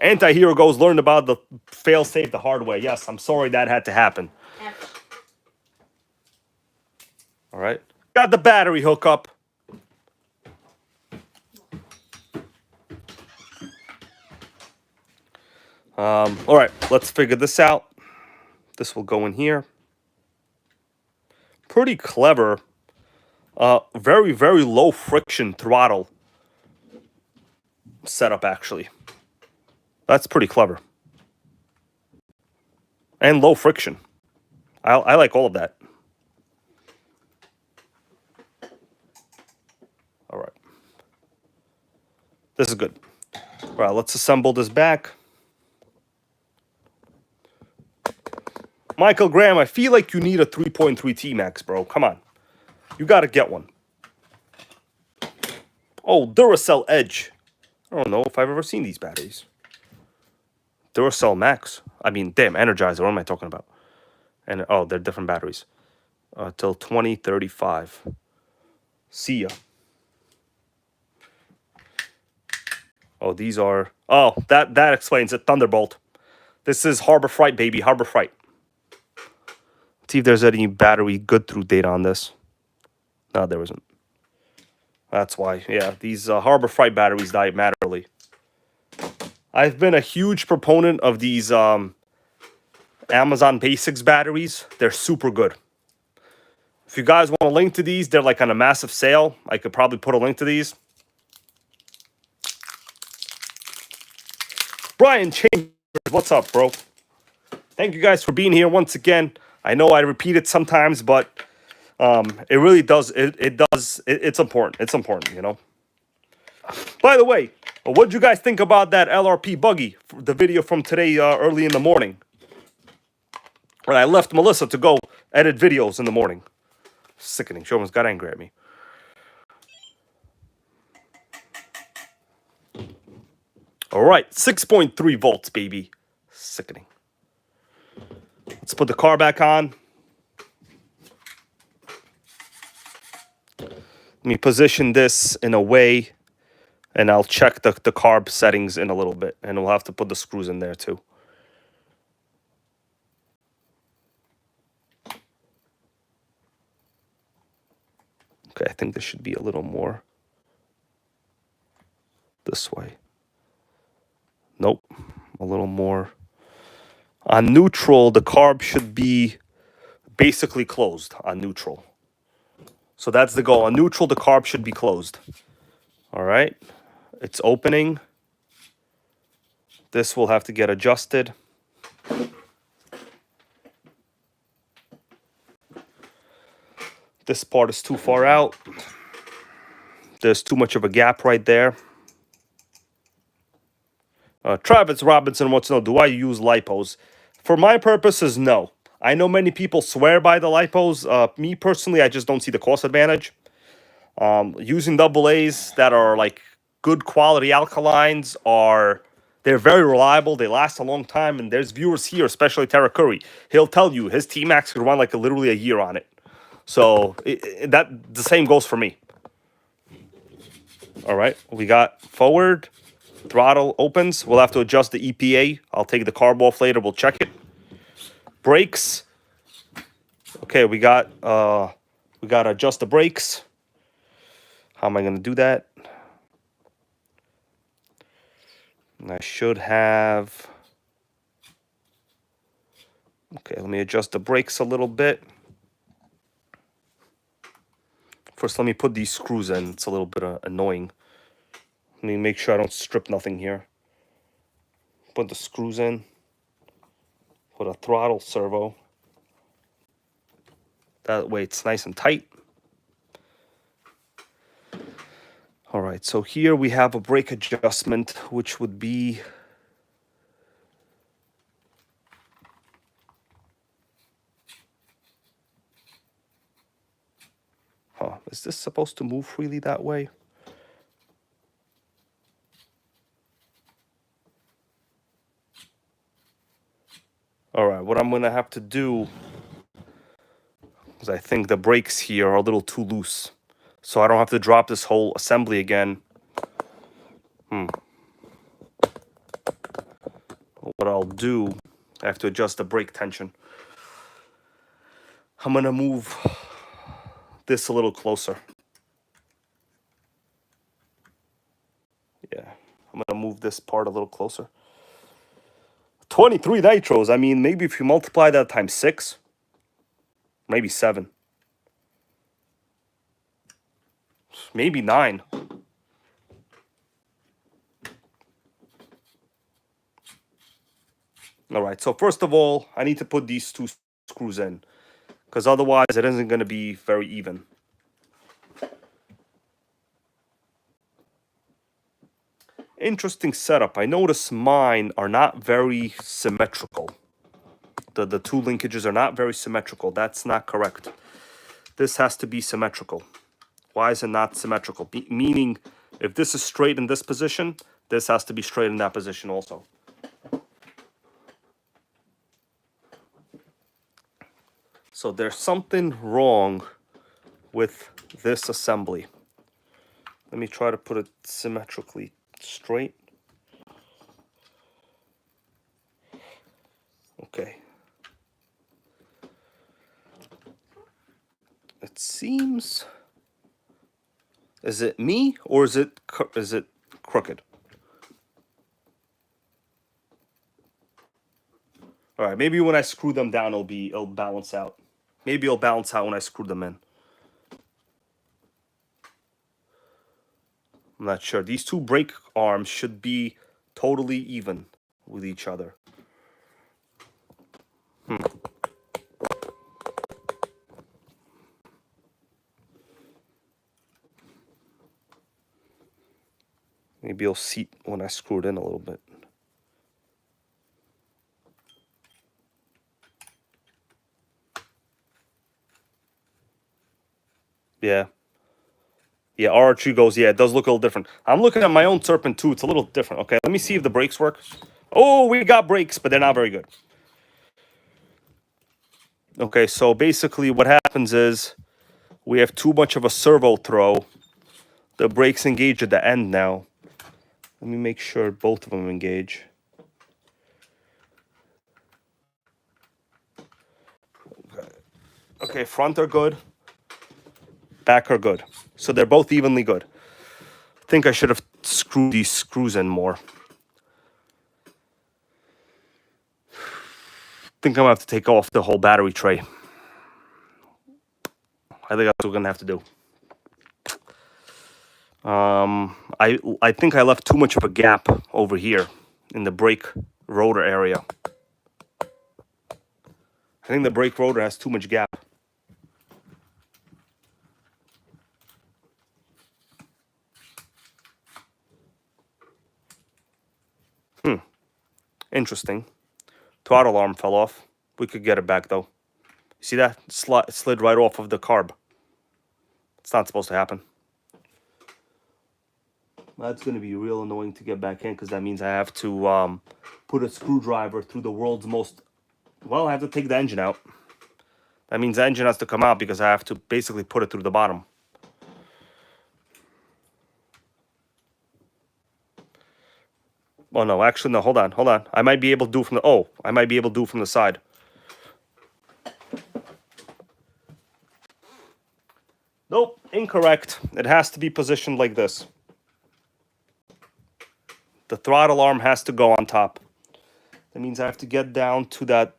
Anti-hero goes learned about the fail-safe the hard way. Yes, I'm sorry that had to happen. All right, got the battery hookup. All right, let's figure this out. This will go in here. Pretty clever. Very, very low friction throttle setup, actually. That's pretty clever. And low friction. I like all of that. All right. This is good. All right, let's assemble this back. Michael Graham, I feel like you need a 3.3 T-Max, bro. Come on. You got to get one. Oh, Duracell Edge. I don't know if I've ever seen these batteries. Duracell Max. I mean, damn, Energizer. What am I talking about? And oh, they're different batteries. Till 2035. See ya. Oh, these are... Oh, that explains it. Thunderbolt. This is Harbor Freight, baby. Harbor Freight. See if there's any battery good through data on this. No, there isn't. That's why. Yeah, these Harbor Freight batteries die matterly. I've been a huge proponent of these Amazon Basics batteries. They're super good. If you guys want a link to these, they're like on a massive sale. I could probably put a link to these. Brian Chambers, what's up, bro? Thank you guys for being here once again. I know I repeat it sometimes, but it really does. It's important. It's important, you know. By the way, what did you guys think about that LRP buggy? The video from today, early in the morning, when I left Melissa to go edit videos in the morning. Sickening. She almost got angry at me. All right, 6.3 volts, baby. Sickening. Let's put the car back on. Let me position this in a way, and I'll check the carb settings in a little bit, and we'll have to put the screws in there too. Okay, I think this should be a little more this way. Nope, a little more. On neutral, the carb should be basically closed on neutral. So that's the goal. On neutral, the carb should be closed. All right, it's opening. This will have to get adjusted. This part is too far out. There's too much of a gap right there. Travis Robinson wants to know, do I use lipos? For my purposes, no. I know many people swear by the lipos. Me personally, I just don't see the cost advantage. Using AA's that are like good quality alkalines they're very reliable. They last a long time. And there's viewers here, especially Tara Curry. He'll tell you his T-Max could run like literally a year on it. So the same goes for me. All right, we got forward. Throttle opens. We'll have to adjust the EPA. I'll take the carb off later. We'll check it. Brakes. Okay, we got to adjust the brakes. How am I going to do that? And I should have... Okay, let me adjust the brakes a little bit. First, let me put these screws in. It's a little bit annoying. Let me make sure I don't strip nothing here. Put the screws in. Put a throttle servo. That way it's nice and tight. All right, so here we have a brake adjustment, which would be is this supposed to move freely that way? All right, what I'm gonna have to do is I think the brakes here are a little too loose. So I don't have to drop this whole assembly again. What I'll do, I have to adjust the brake tension. I'm gonna move this a little closer. Yeah, I'm gonna move this part a little closer. 23 nitros. I mean, maybe if you multiply that times 6, maybe 7, maybe 9. All right, so first of all, I need to put these 2 screws in, because otherwise it isn't going to be very even. Interesting setup. I notice mine are not very symmetrical. The 2 linkages are not very symmetrical. That's not correct. This has to be symmetrical. Why is it not symmetrical? Meaning, if this is straight in this position, this has to be straight in that position also. So there's something wrong with this assembly. Let me try to put it symmetrically straight. Okay. It seems... Is it me or is it crooked? All right, maybe when I screw them down, it'll balance out. Maybe it'll balance out when I screw them in. I'm not sure. These 2 brake arms should be totally even with each other. Maybe it'll seat when I screw it in a little bit. Yeah. Yeah, R2 goes, yeah, it does look a little different. I'm looking at my own Serpent too. It's a little different. Okay, let me see if the brakes work. Oh, we got brakes, but they're not very good. Okay, so basically what happens is we have too much of a servo throw. The brakes engage at the end now. Let me make sure both of them engage. Okay, front are good. Back are good. So they're both evenly good. I think I should have screwed these screws in more. I think I'm gonna have to take off the whole battery tray. I think that's what we're gonna have to do. I think I left too much of a gap over here in the brake rotor area. I think the brake rotor has too much gap. Interesting. Throttle arm fell off. We could get it back though. See that? It slid right off of the carb. It's not supposed to happen. That's going to be real annoying to get back in because that means I have to put a screwdriver through the world's most... Well, I have to take the engine out. That means the engine has to come out because I have to basically put it through the bottom. Oh, no, actually, no, hold on. I might be able to do it from the... Oh, I might be able to do it from the side. Nope, incorrect. It has to be positioned like this. The throttle arm has to go on top. That means I have to get down to that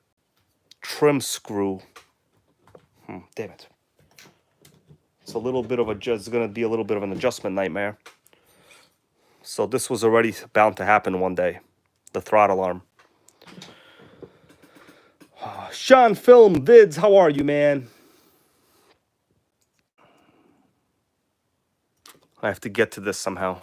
trim screw. Damn it. It's a little bit of it's going to be a little bit of an adjustment nightmare. So this was already bound to happen one day. the throttle arm. Sean Film Vids, how are you, man? I have to get to this somehow.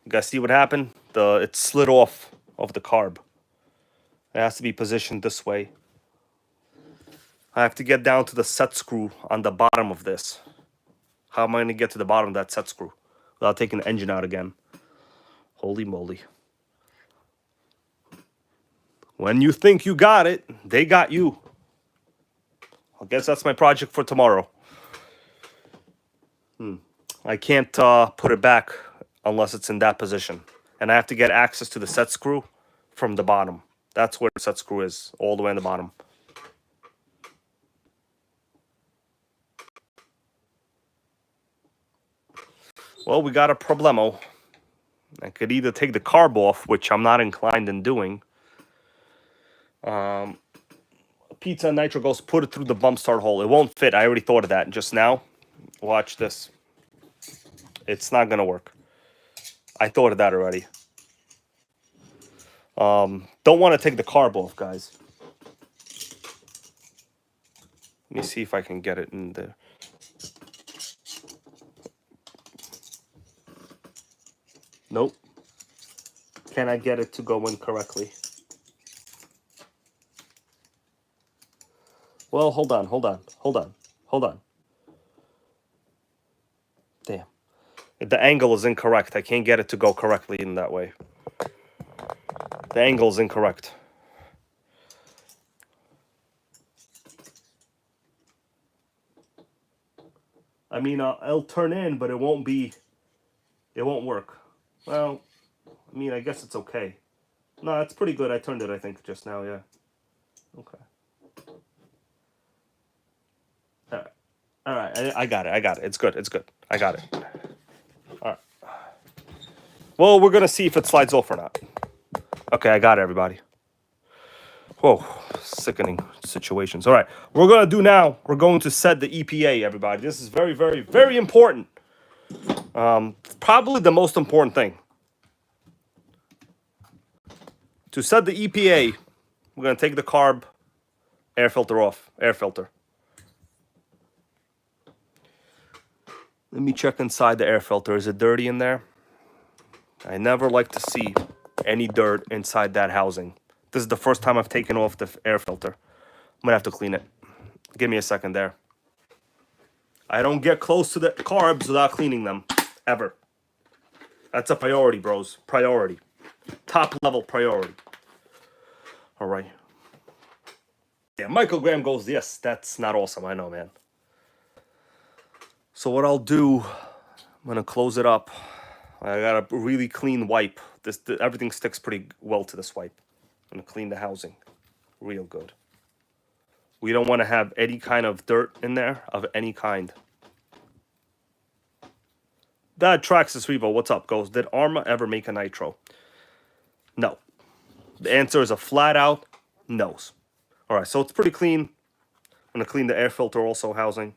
You guys see what happened? It slid off of the carb. It has to be positioned this way. I have to get down to the set screw on the bottom of this. How am I going to get to the bottom of that set screw without taking the engine out again? Holy moly. When you think you got it, they got you. I guess that's my project for tomorrow. I can't put it back unless it's in that position. And I have to get access to the set screw from the bottom. That's where the set screw is, all the way on the bottom. Well, we got a problemo. I could either take the carb off, which I'm not inclined in doing. Pizza and Nitro goes, put it through the bump start hole. It won't fit. I already thought of that just now. Watch this. It's not going to work. I thought of that already. Don't want to take the carb off, guys. Let me see if I can get it in there. Nope. Can I get it to go in correctly? Well, hold on. Damn. The angle is incorrect. I can't get it to go correctly in that way. The angle is incorrect. I mean, it'll turn in, but it won't work. Well, I mean, I guess it's okay. No, it's pretty good. I turned it, I think, just now, yeah. Okay. All right, I got it. It's good. I got it. All right. Well, we're going to see if it slides off or not. Okay, I got it, everybody. Whoa, sickening situations. All right, we're going to do now, we're going to set the EPA, everybody. This is very, very, very important. Probably the most important thing. To set the EPA, we're going to take the carb air filter off. Air filter. Let me check inside the air filter. Is it dirty in there? I never like to see any dirt inside that housing. This is the first time I've taken off the air filter. I'm going to have to clean it. Give me a second there. I don't get close to the carbs without cleaning them. Ever. That's a priority, bros. Priority. Top level priority. All right. Yeah, Michael Graham goes, yes, that's not awesome. I know, man. So what I'll do, I'm going to close it up. I got a really clean wipe. Everything sticks pretty well to this wipe. I'm going to clean the housing real good. We don't want to have any kind of dirt in there of any kind. That Traxxas Revo, what's up, goes, did Arma ever make a Nitro? No. The answer is a flat out no. All right, so it's pretty clean. I'm going to clean the air filter also housing.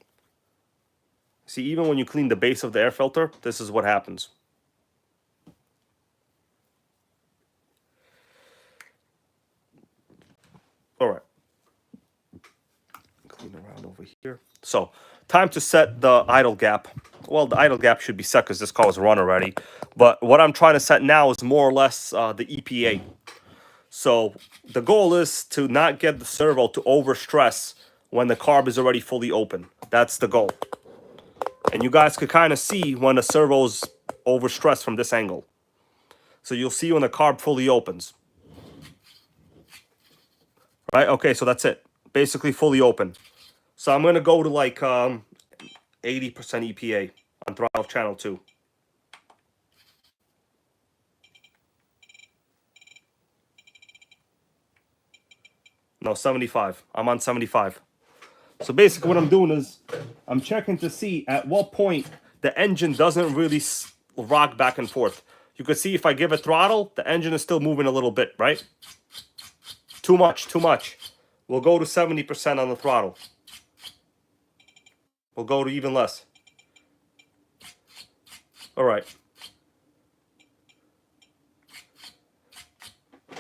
See, even when you clean the base of the air filter, this is what happens. All right. Clean around over here. So, time to set the idle gap. Well, the idle gap should be set because this car was run already. But what I'm trying to set now is more or less the EPA. So, the goal is to not get the servo to overstress when the carb is already fully open. That's the goal. And you guys could kind of see when the servo's overstressed from this angle. So you'll see when the carb fully opens. Right? Okay, so that's it. Basically fully open. So I'm going to go to like 80% EPA on throttle channel 2. No, 75. I'm on 75. So basically what I'm doing is I'm checking to see at what point the engine doesn't really rock back and forth. You can see if I give it throttle, the engine is still moving a little bit, right? Too much. We'll go to 70% on the throttle. We'll go to even less. All right.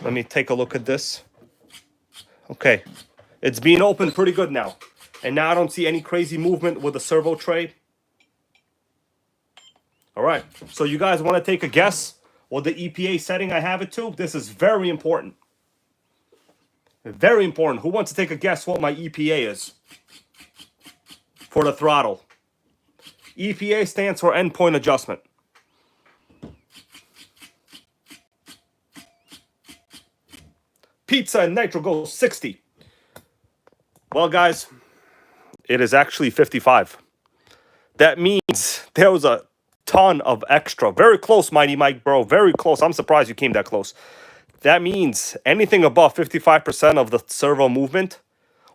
Let me take a look at this. Okay. It's being opened pretty good now. And now I don't see any crazy movement with the servo tray. All right. So you guys want to take a guess what the EPA setting I have it to? This is very important. Very important. Who wants to take a guess what my EPA is for the throttle? EPA stands for endpoint adjustment. Pizza and Nitro goes 60. Well, guys, it is actually 55. That means there was a ton of extra. Very close, Mighty Mike, bro. Very close. I'm surprised you came that close. That means anything above 55% of the servo movement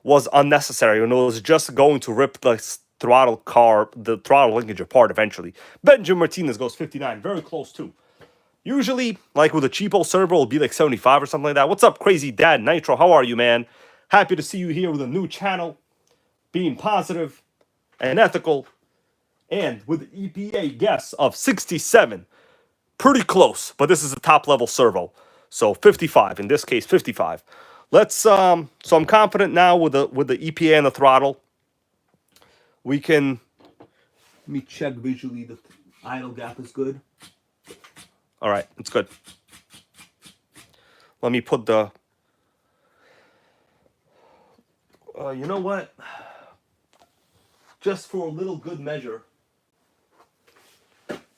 was unnecessary, and it was just going to rip the throttle linkage apart eventually. Benjamin Martinez goes 59. Very close, too. Usually, like with a cheapo servo, it'll be like 75 or something like that. What's up, Crazy Dad Nitro? How are you, man? Happy to see you here with a new channel, being positive and ethical, and with the EPA guess of 67. Pretty close, but this is a top-level servo. So 55, in this case, 55. Let's, so I'm confident now with the EPA and the throttle. We can, let me check visually the idle gap is good. All right, it's good. Let me put the, you know what? Just for a little good measure.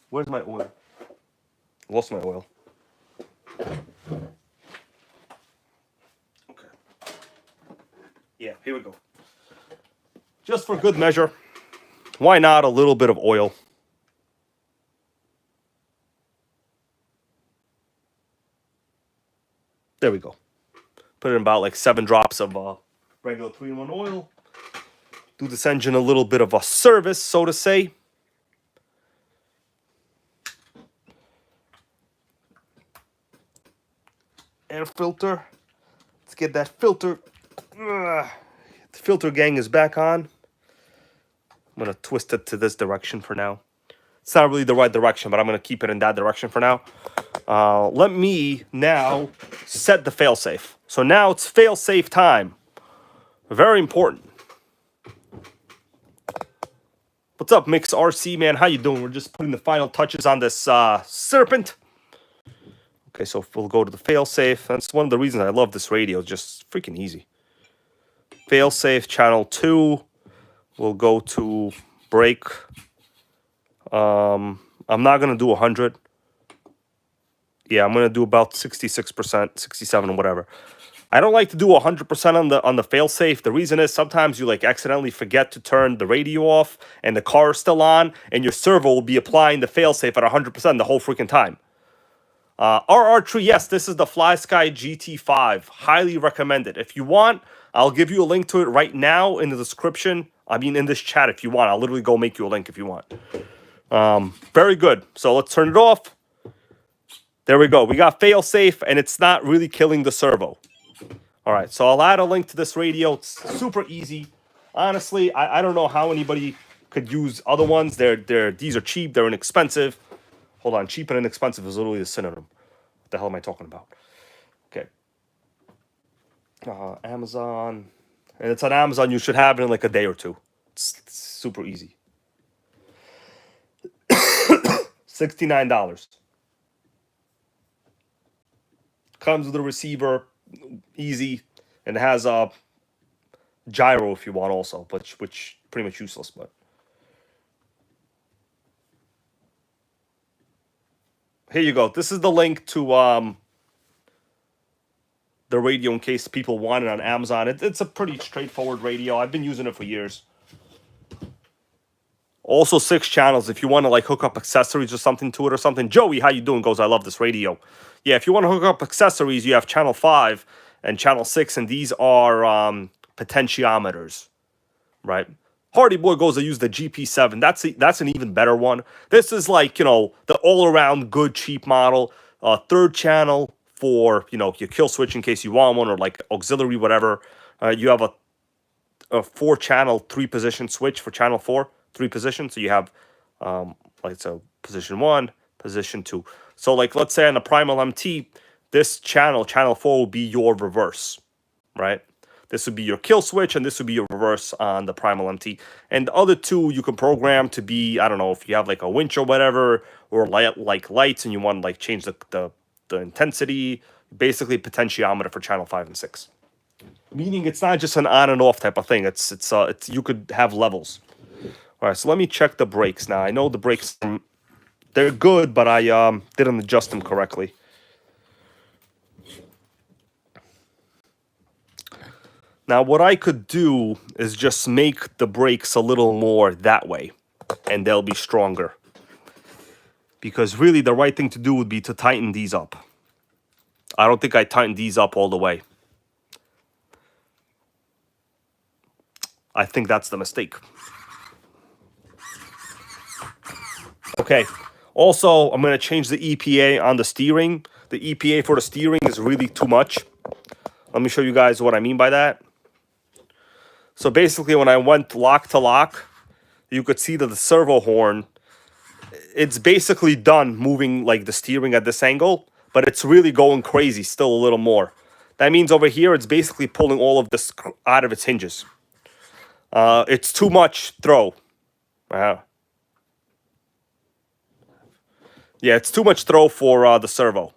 Where's my oil? Lost my oil. Okay. Yeah, here we go. Just for good measure, why not a little bit of oil? There we go. Put in about like 7 drops of regular 3-in-1 oil. Do this engine a little bit of a service, so to say. Air filter. Let's get that filter. The filter gang is back on. I'm going to twist it to this direction for now. It's not really the right direction, but I'm going to keep it in that direction for now. Let me now set the failsafe. So now it's failsafe time. Very important. What's up, Mix RC, man? How you doing? We're just putting the final touches on this Serpent. Okay, so we'll go to the failsafe. That's one of the reasons I love this radio. It's just freaking easy. Failsafe, channel 2. We'll go to brake. I'm not going to do 100. Yeah, I'm going to do about 66%, 67, whatever. I don't like to do 100% on the failsafe. The reason is sometimes you like accidentally forget to turn the radio off and the car is still on and your servo will be applying the failsafe at 100% the whole freaking time. RR3, yes, this is the FlySky GT5. Highly recommended. If you want, I'll give you a link to it right now in the description. I mean, in this chat if you want. I'll literally go make you a link if you want. Very good. So let's turn it off. There we go. We got failsafe, and it's not really killing the servo. All right, so I'll add a link to this radio. It's super easy. Honestly, I don't know how anybody could use other ones. These are cheap. They're inexpensive. Hold on. Cheap and inexpensive is literally a synonym. What the hell am I talking about? Okay. Amazon. And it's on Amazon. You should have it in like a day or two. It's super easy. $69. Comes with a receiver, easy, and it has a gyro if you want also, which pretty much useless, but. Here you go. This is the link to the radio in case people want it on Amazon. It's a pretty straightforward radio. I've been using it for years. Also 6 channels if you want to like hook up accessories or something to it or something. Joey, how you doing? Goes, I love this radio. Yeah, if you want to hook up accessories, you have channel 5 and channel 6, and these are potentiometers, right? Hardy Boy goes, I use the GP7. That's an even better one. This is like, you know, the all-around good cheap model. 3rd channel for, you know, your kill switch in case you want one, or like auxiliary, whatever. You have a 4-channel 3-position switch for channel 4. 3 positions, so you have like it's a position 1, position 2. So like let's say on the primal MT, this channel 4 will be your reverse, right? This would be your kill switch, and this would be your reverse on the primal MT. And the other two you can program to be, I don't know, if you have like a winch or whatever, or like lights, and you want to like change the intensity, basically potentiometer for channel 5 and 6. Meaning it's not just an on and off type of thing. It's you could have levels. All right, so let me check the brakes now. I know the brakes, they're good, but I didn't adjust them correctly. Now, what I could do is just make the brakes a little more that way, and they'll be stronger. Because really, the right thing to do would be to tighten these up. I don't think I tightened these up all the way. I think that's the mistake. Okay. Also, I'm going to change the EPA on the steering. The EPA for the steering is really too much. Let me show you guys what I mean by that. So basically, when I went lock to lock, you could see that the servo horn, it's basically done moving like the steering at this angle, but it's really going crazy still a little more. That means over here, it's basically pulling all of this out of its hinges. It's too much throw. Yeah, it's too much throw for the servo.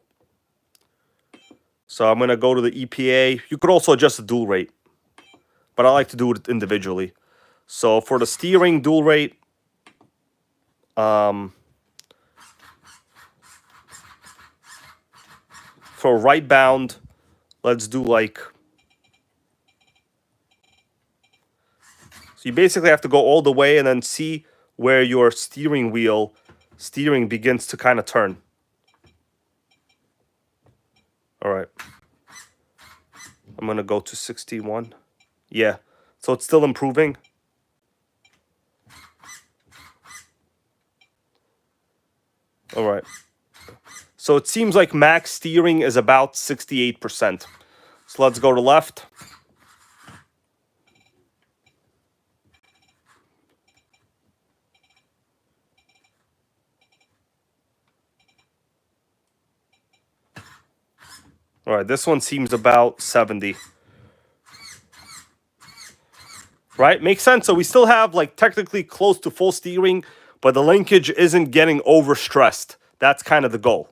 So I'm going to go to the EPA. You could also adjust the dual rate, but I like to do it individually. So for the steering dual rate, for right bound, let's do like, so you basically have to go all the way and then see where your steering begins to kind of turn. All right. I'm going to go to 61. Yeah. So it's still improving. All right. So it seems like max steering is about 68%. So let's go to left. All right, this one seems about 70. Right? Makes sense. So we still have like technically close to full steering, but the linkage isn't getting overstressed. That's kind of the goal.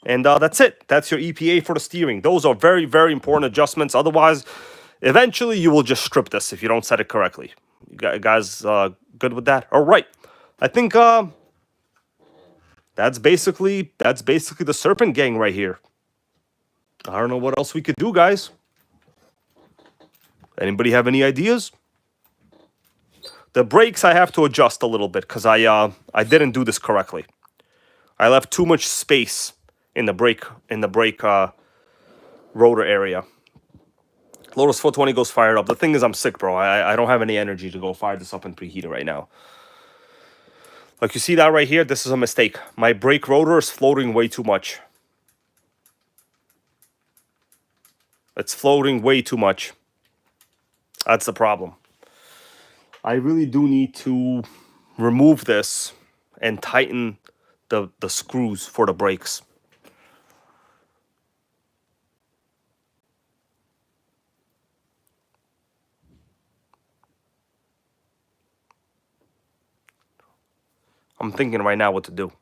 And that's it. That's your EPA for the steering. Those are very, very important adjustments. Otherwise, eventually you will just strip this if you don't set it correctly. You guys good with that? All right. I think that's basically the Serpent gang right here. I don't know what else we could do, guys. Anybody have any ideas? The brakes I have to adjust a little bit because I didn't do this correctly. I left too much space in the brake rotor area. Lotus 420 goes fired up. The thing is, I'm sick, bro. I don't have any energy to go fire this up and preheat it right now. Like you see that right here, this is a mistake. My brake rotor is floating way too much. It's floating way too much. That's the problem. I really do need to remove this and tighten the screws for the brakes. I'm thinking right now what to do.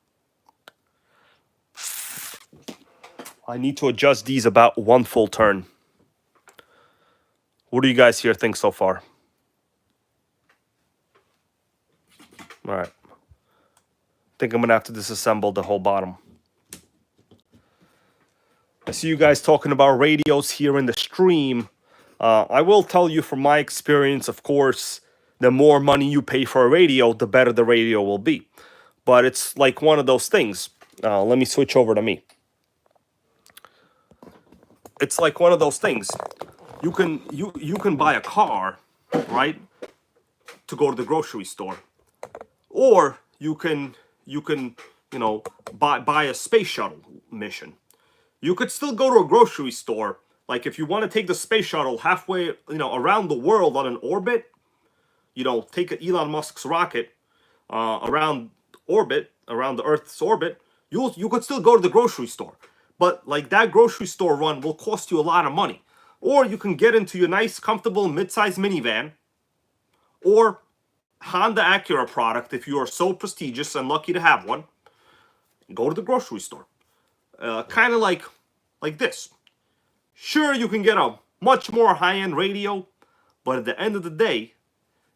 I need to adjust these about one full turn. What do you guys here think so far? All right. I think I'm going to have to disassemble the whole bottom. I see you guys talking about radios here in the stream. I will tell you from my experience, of course, the more money you pay for a radio, the better the radio will be. But it's like one of those things. Let me switch over to me. It's like one of those things. You can buy a car, right, to go to the grocery store, or you can buy a space shuttle mission. You could still go to a grocery store. Like if you want to take the space shuttle halfway, around the world on an orbit, take Elon Musk's rocket around orbit, around the Earth's orbit, you could still go to the grocery store. But like that grocery store run will cost you a lot of money. Or you can get into your nice, comfortable, mid-sized minivan, or Honda Acura product if you are so prestigious and lucky to have one. Go to the grocery store. Kind of like this. Sure, you can get a much more high-end radio, but at the end of the day,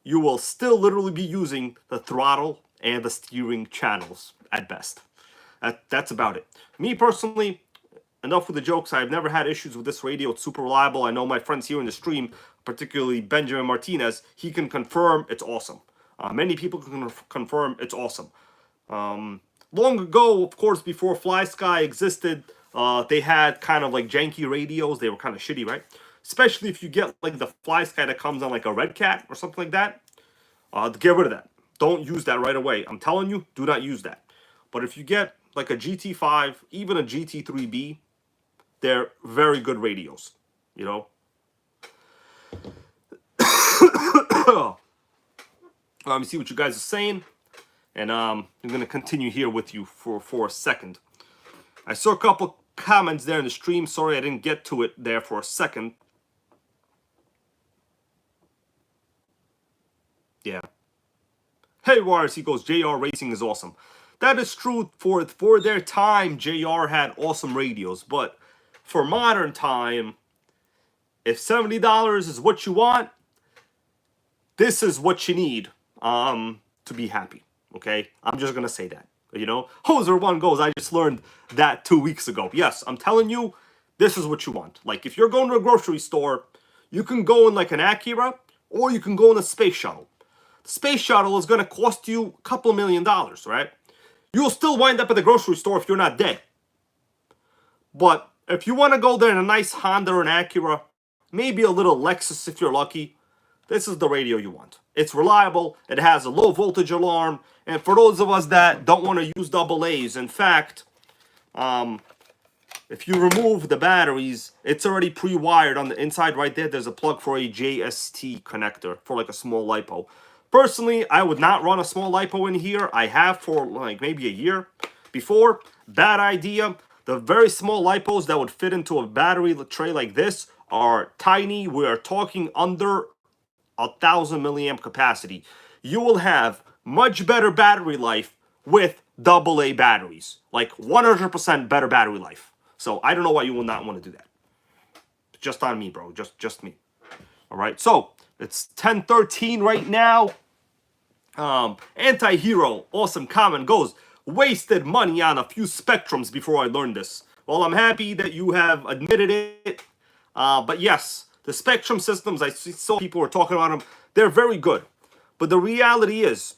you will still literally be using the throttle and the steering channels at best. That's about it. Me personally, enough with the jokes. I've never had issues with this radio. It's super reliable. I know my friends here in the stream, particularly Benjamin Martinez, he can confirm it's awesome. Many people can confirm it's awesome. Long ago, of course, before FlySky existed, they had kind of like janky radios. They were kind of shitty, right? Especially if you get like the FlySky that comes on like a Red Cat or something like that. Get rid of that. Don't use that right away. I'm telling you, do not use that. But if you get like a GT5, even a GT3B, they're very good radios, you know. Let me see what you guys are saying. And I'm going to continue here with you for a second. I saw a couple comments there in the stream. Sorry I didn't get to it there for a second. Yeah. Hey, Wires, he goes, JR Racing is awesome. That is true. For their time, JR had awesome radios. But for modern time, if $70 is what you want, this is what you need to be happy. Okay? I'm just going to say that. You know? Hoser1 goes, I just learned that 2 weeks ago. Yes, I'm telling you, this is what you want. Like, if you're going to a grocery store, you can go in like an Acura, or you can go in a space shuttle. The space shuttle is going to cost you a couple $1 million, right? You'll still wind up at the grocery store if you're not dead. But if you want to go there in a nice Honda or an Acura, maybe a little Lexus if you're lucky, this is the radio you want. It's reliable, it has a low voltage alarm, and for those of us that don't want to use double A's, in fact, if you remove the batteries, it's already pre-wired on the inside right there. There's a plug for a JST connector for like a small LiPo. Personally, I would not run a small LiPo in here. I have for like maybe a year before. Bad idea. The very small LiPos that would fit into a battery tray like this are tiny. We are talking under 1,000 milliamp capacity. You will have much better battery life with AA batteries. Like 100% better battery life. So I don't know why you will not want to do that. Just on me, bro. Just me. All right. So it's 10:13 right now. Anti-hero, awesome comment, goes, wasted money on a few Spectrums before I learned this. Well, I'm happy that you have admitted it. But yes, the Spectrum systems, I saw people were talking about them. They're very good. But the reality is,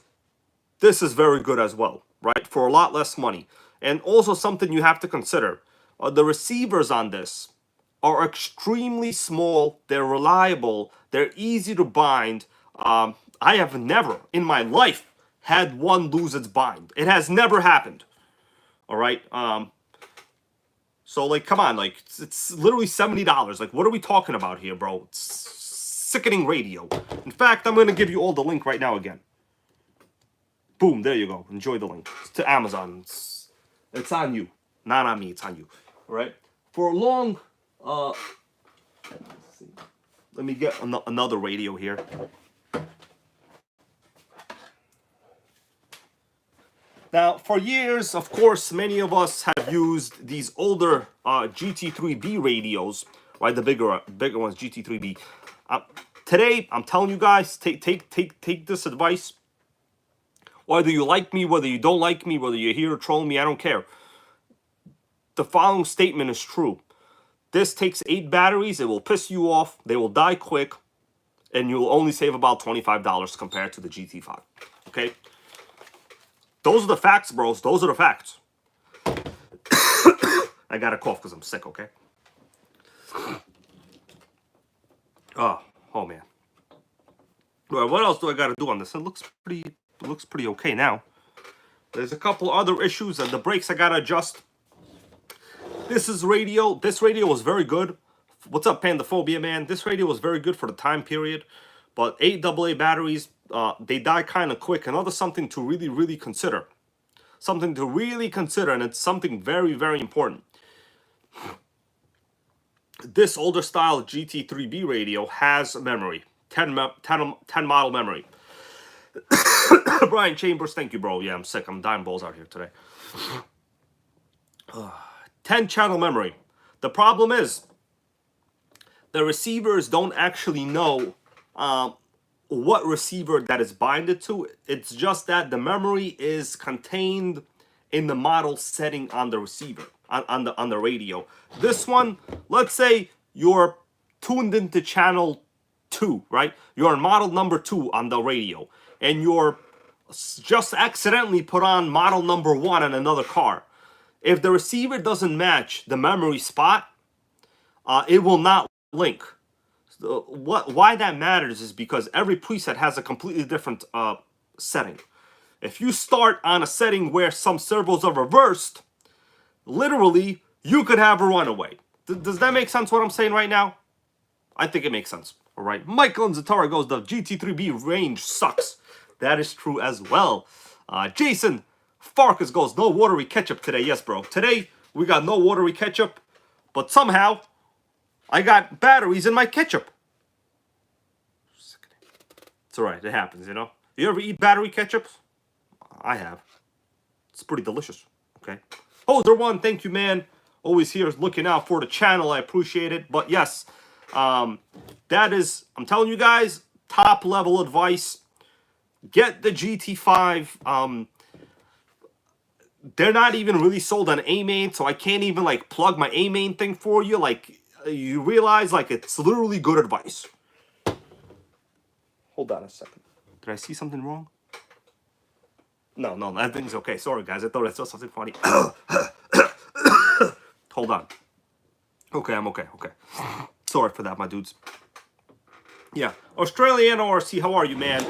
this is very good as well, right? For a lot less money. And also something you have to consider. The receivers on this are extremely small. They're reliable. They're easy to bind. I have never in my life had one lose its bind. It has never happened. All right. So like, come on, like it's literally $70. Like, what are we talking about here, bro? It's sickening radio. In fact, I'm going to give you all the link right now again. Boom, there you go. Enjoy the link. It's to Amazon. It's on you. Not on me, it's on you. All right. For a long, let's see. Let me get another radio here. Now, for years, of course, many of us have used these older GT3B radios, right? The bigger ones, GT3B. Today, I'm telling you guys, take this advice. Whether you like me, whether you don't like me, whether you're here to troll me, I don't care. The following statement is true. This takes 8 batteries. It will piss you off. They will die quick. And you'll only save about $25 compared to the GT5. Okay? Those are the facts, bros. Those are the facts. I got a cough because I'm sick, okay? Oh man. Well, what else do I got to do on this? It looks pretty okay now. There's a couple other issues and the brakes I got to adjust. This radio was very good. What's up, Pandaphobia, man? This radio was very good for the time period. But 8 AA batteries, they die kind of quick. Another something to really, really consider. something to really consider, and it's something very, very important. This older style GT3B radio has memory, 10 model memory. Brian Chambers, thank you, bro. Yeah, I'm sick. I'm dying balls out here today. 10 channel memory. The problem is the receivers don't actually know what receiver that is binded to. It's just that the memory is contained in the model setting on the receiver, on the radio. This one, let's say you're tuned into channel 2, right? You're on model number 2 on the radio, and you're just accidentally put on model number 1 on another car. If the receiver doesn't match the memory spot, it will not link. So why that matters is because every preset has a completely different setting. If you start on a setting where some servos are reversed, literally, you could have a runaway. Does that make sense what I'm saying right now? I think it makes sense. All right. Michael and Zatara goes, the GT3B range sucks. That is true as well. Jason Farkas goes, no watery ketchup today. Yes, bro. Today, we got no watery ketchup, but somehow, I got batteries in my ketchup. It's all right. It happens, you know. You ever eat battery ketchup? I have. It's pretty delicious. Okay. Hoser One, thank you, man. Always here looking out for the channel. I appreciate it. But yes, that is, I'm telling you guys, top level advice. Get the GT5. They're not even really sold on A-main, so I can't even like plug my A-main thing for you. Like, you realize, like, it's literally good advice. Hold on a second. Did I see something wrong? No, that thing's okay. Sorry, guys. I thought I saw something funny. Hold on. Okay, I'm okay. Okay. Sorry for that, my dudes. Yeah. Australian ORC, how are you, man?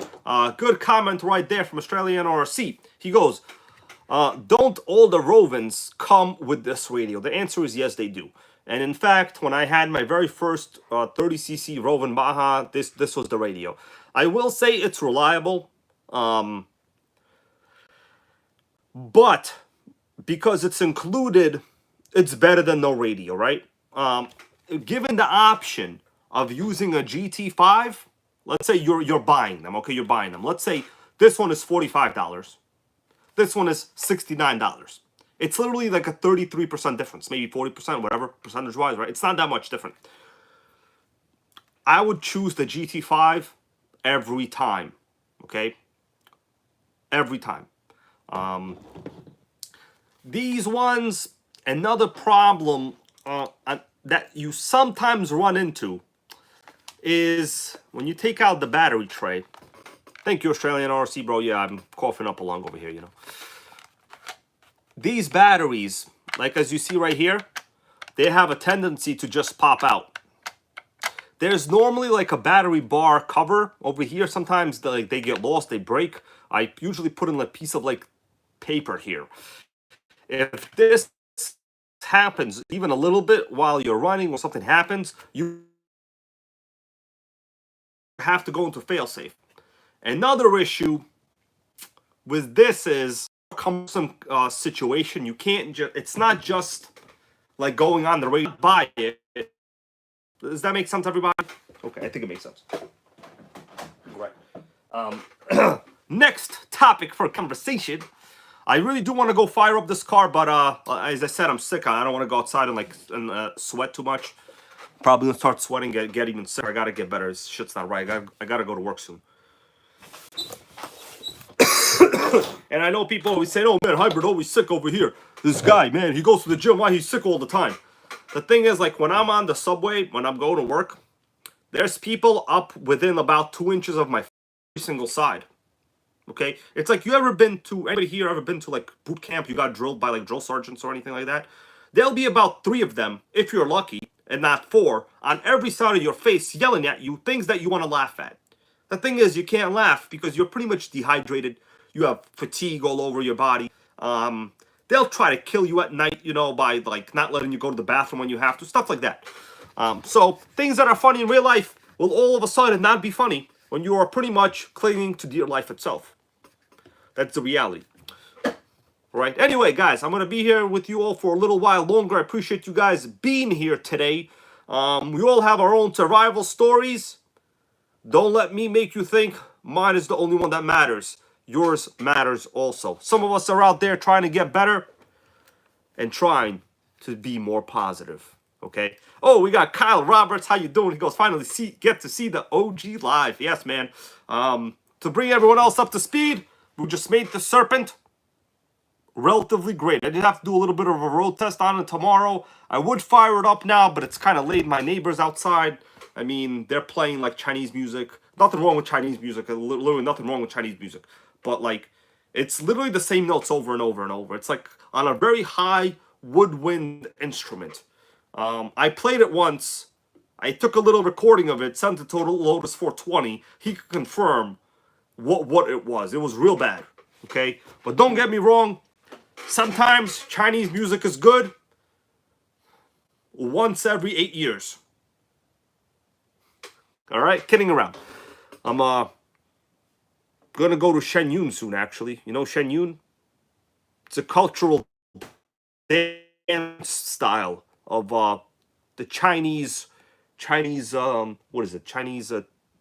Good comment right there from Australian ORC. He goes, don't all the Rovens come with this radio? The answer is yes, they do. And in fact, when I had my very first 30cc Roven Baja, this was the radio. I will say it's reliable. But because it's included, it's better than no radio, right? Given the option of using a GT5, let's say you're buying them, okay? You're buying them. Let's say this one is $45. This one is $69. It's literally like a 33% difference, maybe 40%, whatever, percentage-wise, right? It's not that much different. I would choose the GT5 every time, okay? Every time. These ones, another problem that you sometimes run into is when you take out the battery tray. Thank you, Australian RC, bro. Yeah, I'm coughing up a lung over here, you know. These batteries, like as you see right here, they have a tendency to just pop out. There's normally like a battery bar cover over here. Sometimes they get lost, they break. I usually put in a piece of like paper here. If this happens even a little bit while you're running or something happens, you have to go into failsafe. Another issue with this is cumbersome situation. You can't just, it's not just like going on the radio buy it. Does that make sense, everybody? Okay, I think it makes sense. Right. Next topic for conversation. I really do want to go fire up this car, but as I said, I'm sick. I don't want to go outside and sweat too much. Probably gonna start sweating, get even sick. I gotta get better. This shit's not right. I gotta go to work soon. And I know people always say, oh man, Hybrid always sick over here. This guy, man, he goes to the gym. Why he's sick all the time? The thing is, like, when I'm on the subway, when I'm going to work, there's people up within about 2 inches of my every single side. Okay? It's like, anybody here ever been to, like, boot camp? You got drilled by, like, drill sergeants or anything like that? There'll be about 3 of them, if you're lucky, and not 4, on every side of your face yelling at you things that you want to laugh at. The thing is, you can't laugh because you're pretty much dehydrated. You have fatigue all over your body. They'll try to kill you at night, you know, by, like, not letting you go to the bathroom when you have to. Stuff like that. So, things that are funny in real life will all of a sudden not be funny when you are pretty much clinging to dear life itself. That's the reality. All right. Anyway, guys, I'm gonna be here with you all for a little while longer. I appreciate you guys being here today. We all have our own survival stories. Don't let me make you think mine is the only one that matters. Yours matters also. Some of us are out there trying to get better and trying to be more positive. Okay. Oh, we got Kyle Roberts. How you doing? He goes, finally get to see the OG live. Yes, man. To bring everyone else up to speed, we just made the Serpent relatively great. I did have to do a little bit of a road test on it tomorrow. I would fire it up now, but it's kind of late. My neighbors outside, I mean, they're playing like Chinese music. Nothing wrong with Chinese music. Literally nothing wrong with Chinese music. But like, it's literally the same notes over and over and over. It's like on a very high woodwind instrument. I played it once. I took a little recording of it, sent it to Lotus 420. He could confirm what it was. It was real bad. Okay? But don't get me wrong. Sometimes Chinese music is good. Once every 8 years. Alright? Kidding around. I'm gonna go to Shenyun soon, actually. You know Shenyun? It's a cultural dance style of the Chinese what is it? Chinese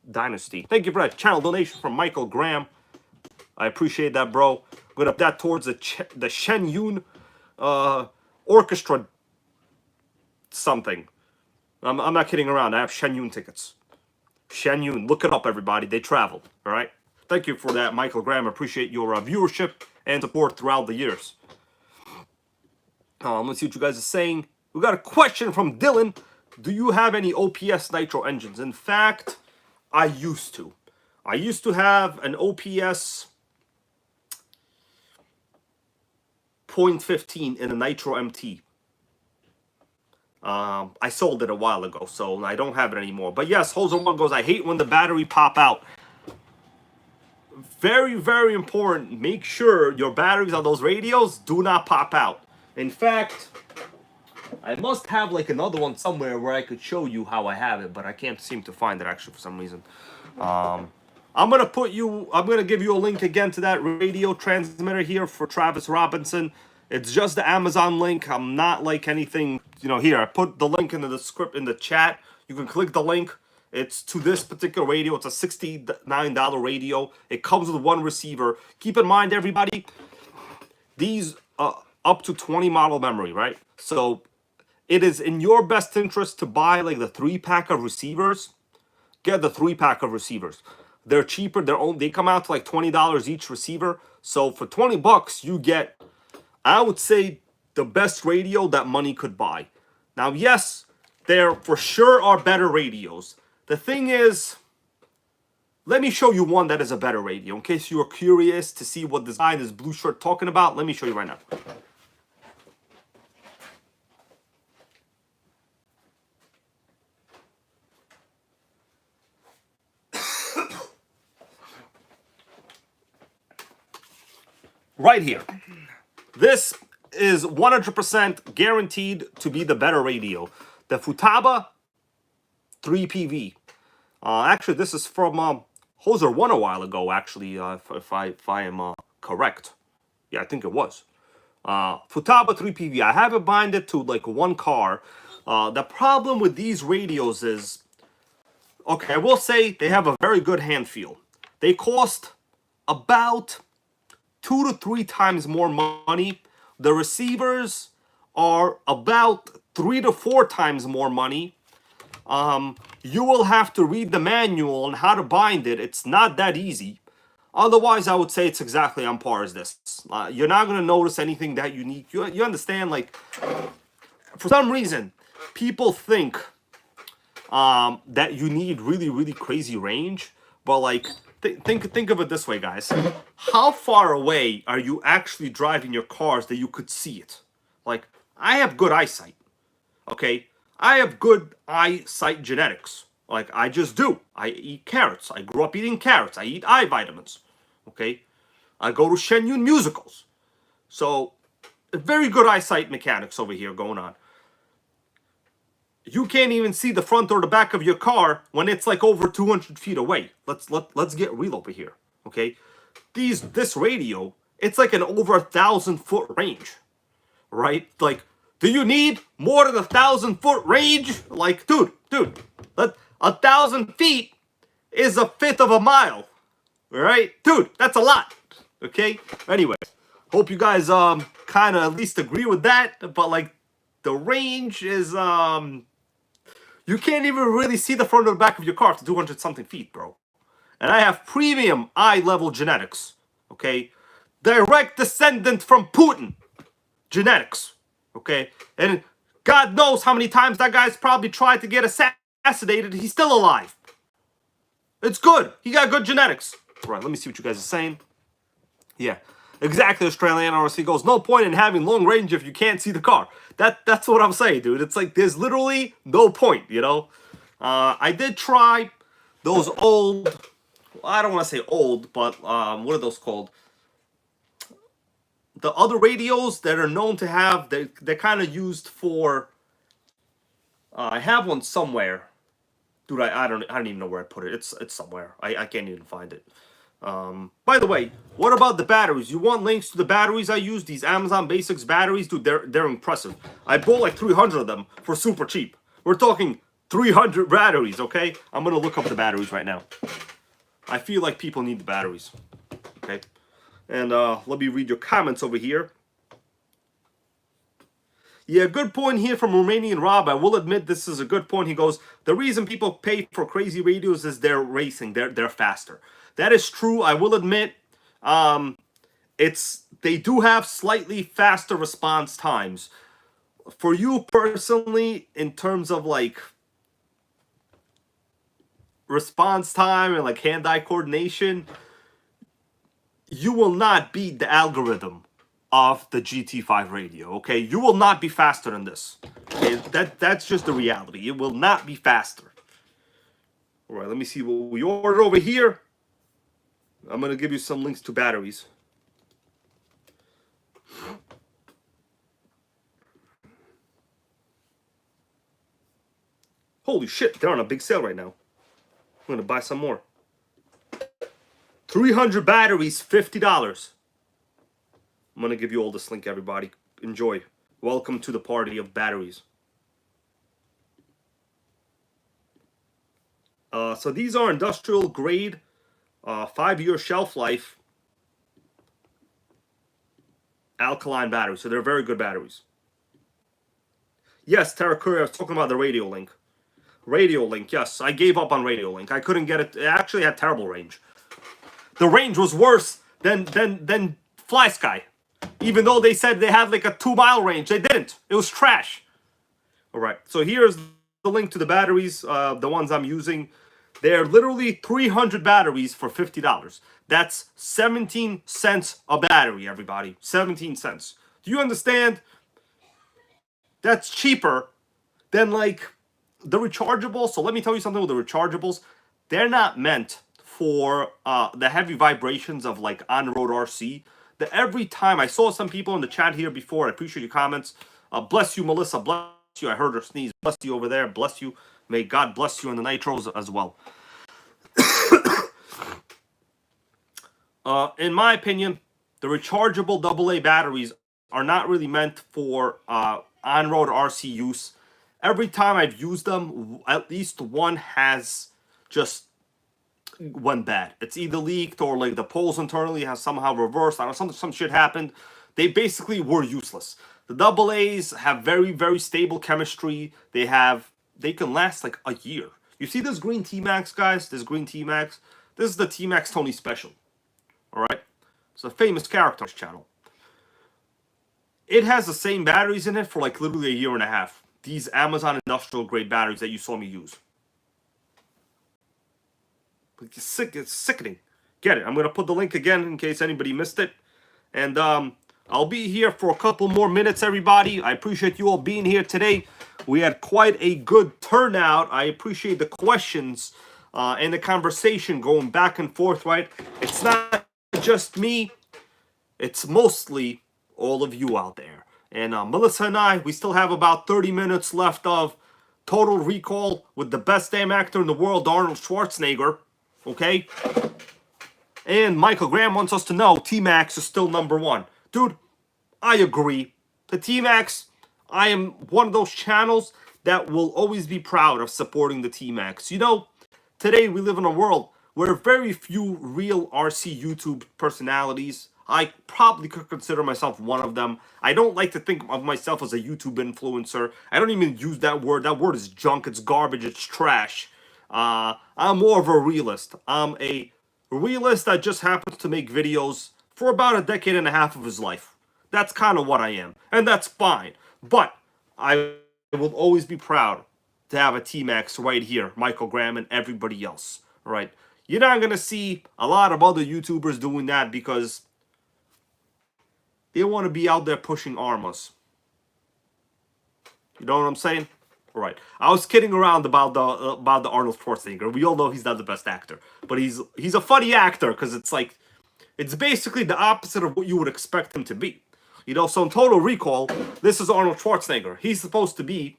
dynasty. Thank you for that channel donation from Michael Graham. I appreciate that, bro. I'm gonna put that towards the Shenyun orchestra something. I'm not kidding around. I have Shenyun tickets. Shenyun, look it up, everybody. They traveled. All right. Thank you for that, Michael Graham. I appreciate your viewership and support throughout the years. Let's see what you guys are saying. We got a question from Dylan. Do you have any OPS Nitro engines? In fact, I used to. I used to have an OPS 0.15 in a Nitro MT. I sold it a while ago, so I don't have it anymore. But yes, Hoser1 goes, I hate when the battery pop out. Very, very important. Make sure your batteries on those radios do not pop out. In fact, I must have like another one somewhere where I could show you how I have it, but I can't seem to find it actually for some reason. I'm gonna give you a link again to that radio transmitter here for Travis Robinson. It's just the Amazon link. I'm not like anything, you know, here. I put the link into the script in the chat. You can click the link. It's to this particular radio. It's a $69 radio. It comes with one receiver. Keep in mind, everybody, these up to 20 model memory, right? So it is in your best interest to buy like the 3-pack of receivers. Get the 3-pack of receivers. They're cheaper. They come out to like $20 each receiver. So for 20 bucks, you get, I would say, the best radio that money could buy. Now, yes, there for sure are better radios. The thing is, let me show you one that is a better radio. In case you are curious to see what this guy in this blue shirt talking about, let me show you right now. Right here. This is 100% guaranteed to be the better radio. The Futaba 3PV. Actually, this is from Hoser1 a while ago, actually, if I am correct. Yeah, I think it was. Futaba 3PV. I have it binded to like one car. The problem with these radios is, okay, I will say they have a very good hand feel. They cost about 2 to 3 times more money. The receivers are about 3 to 4 times more money. You will have to read the manual on how to bind it. It's not that easy. Otherwise, I would say it's exactly on par as this. You're not going to notice anything that unique. You understand, like, for some reason, people think that you need really, really crazy range. But, like, think of it this way, guys. How far away are you actually driving your cars that you could see it? Like, I have good eyesight, okay? I have good eyesight genetics. Like, I just do. I eat carrots. I grew up eating carrots. I eat eye vitamins, okay? I go to Shenyun musicals. So, very good eyesight mechanics over here going on. You can't even see the front or the back of your car when it's like over 200 feet away. Let's get real over here, okay? This radio, it's like an over 1,000-foot range, right? Like, do you need more than 1,000-foot range? Like, dude, 1,000 feet is a fifth of a mile, right? Dude, that's a lot, okay? Anyway, hope you guys kind of at least agree with that, but like, the range is, you can't even really see the front or the back of your car to 200 something feet, bro. And I have premium eye-level genetics, okay? Direct descendant from Putin genetics, okay? And God knows how many times that guy's probably tried to get assassinated. He's still alive. It's good. He got good genetics. Right, let me see what you guys are saying. Yeah, exactly, Australian RC goes, no point in having long range if you can't see the car. That's what I'm saying, dude. It's like, there's literally no point, you know? I did try those old, I don't want to say old, but what are those called? The other radios that are known to have, they're kind of used for, I have one somewhere. Dude, I don't even know where I put it. It's somewhere. I can't even find it. By the way, what about the batteries? You want links to the batteries I use? These Amazon Basics batteries, dude, they're impressive. I bought like 300 of them for super cheap. We're talking 300 batteries, okay? I'm gonna look up the batteries right now. I feel like people need the batteries, okay? And let me read your comments over here. Yeah, good point here from Romanian Rob. I will admit this is a good point. He goes, the reason people pay for crazy radios is they're racing. They're faster. That is true. I will admit, they do have slightly faster response times. For you personally, in terms of like response time and like hand-eye coordination, you will not beat the algorithm of the GT5 radio, okay? You will not be faster than this. Okay? That's just the reality. It will not be faster. All right, let me see what we ordered over here. I'm going to give you some links to batteries. Holy shit, they're on a big sale right now. I'm going to buy some more. 300 batteries, $50. I'm going to give you all this link, everybody. Enjoy. Welcome to the party of batteries. So these are industrial grade, 5-year shelf life, alkaline batteries. So they're very good batteries. Yes, Terra Curry, I was talking about the Radio Link. Radio Link, yes. I gave up on Radio Link. I couldn't get it. It actually had terrible range. The range was worse than Fly Sky. Even though they said they had like a 2-mile range, they didn't. It was trash. All right, so here's the link to the batteries, the ones I'm using. They're literally 300 batteries for $50. That's 17 cents a battery, everybody. 17 cents. Do you understand? That's cheaper than like the rechargeables. So let me tell you something with the rechargeables. They're not meant for the heavy vibrations of like on-road RC. That every time, I saw some people in the chat here before, I appreciate your comments. Bless you, Melissa, bless you. I heard her sneeze. Bless you over there, bless you. May God bless you in the Nitros as well. In my opinion, the rechargeable AA batteries are not really meant for on-road RC use. Every time I've used them, at least one has just went bad. It's either leaked or like the poles internally has somehow reversed. I don't know, some shit happened. They basically were useless. The AA's have very, very stable chemistry. They can last like a year. You see this green T-Max, guys? This green T-Max? This is the T-Max Tony Special. Alright? It's a famous character channel. It has the same batteries in it for like literally a year and a half. These Amazon industrial grade batteries that you saw me use. It's sickening. Get it. I'm going to put the link again in case anybody missed it. And I'll be here for a couple more minutes, everybody. I appreciate you all being here today. We had quite a good turnout. I appreciate the questions and the conversation going back and forth, right? It's not just me. It's mostly all of you out there. And Melissa and I, we still have about 30 minutes left of Total Recall with the best damn actor in the world, Arnold Schwarzenegger. Okay? And Michael Graham wants us to know T-Max is still number one. Dude, I agree. The T-Max, I am one of those channels that will always be proud of supporting the T-Max. You know, today we live in a world where very few real RC YouTube personalities. I probably could consider myself one of them. I don't like to think of myself as a YouTube influencer. I don't even use that word. That word is junk. It's garbage. It's trash. I'm more of a realist. I'm a realist that just happens to make videos for about a decade and a half of his life. That's kind of what I am. And that's fine. But I will always be proud to have a T-Max right here, Michael Graham and everybody else. All right. You're not going to see a lot of other YouTubers doing that because they want to be out there pushing armors. You know what I'm saying? All right. I was kidding around about the Arnold Schwarzenegger. We all know he's not the best actor, but he's a funny actor because it's basically the opposite of what you would expect him to be. You know, so in Total Recall, this is Arnold Schwarzenegger. He's supposed to be,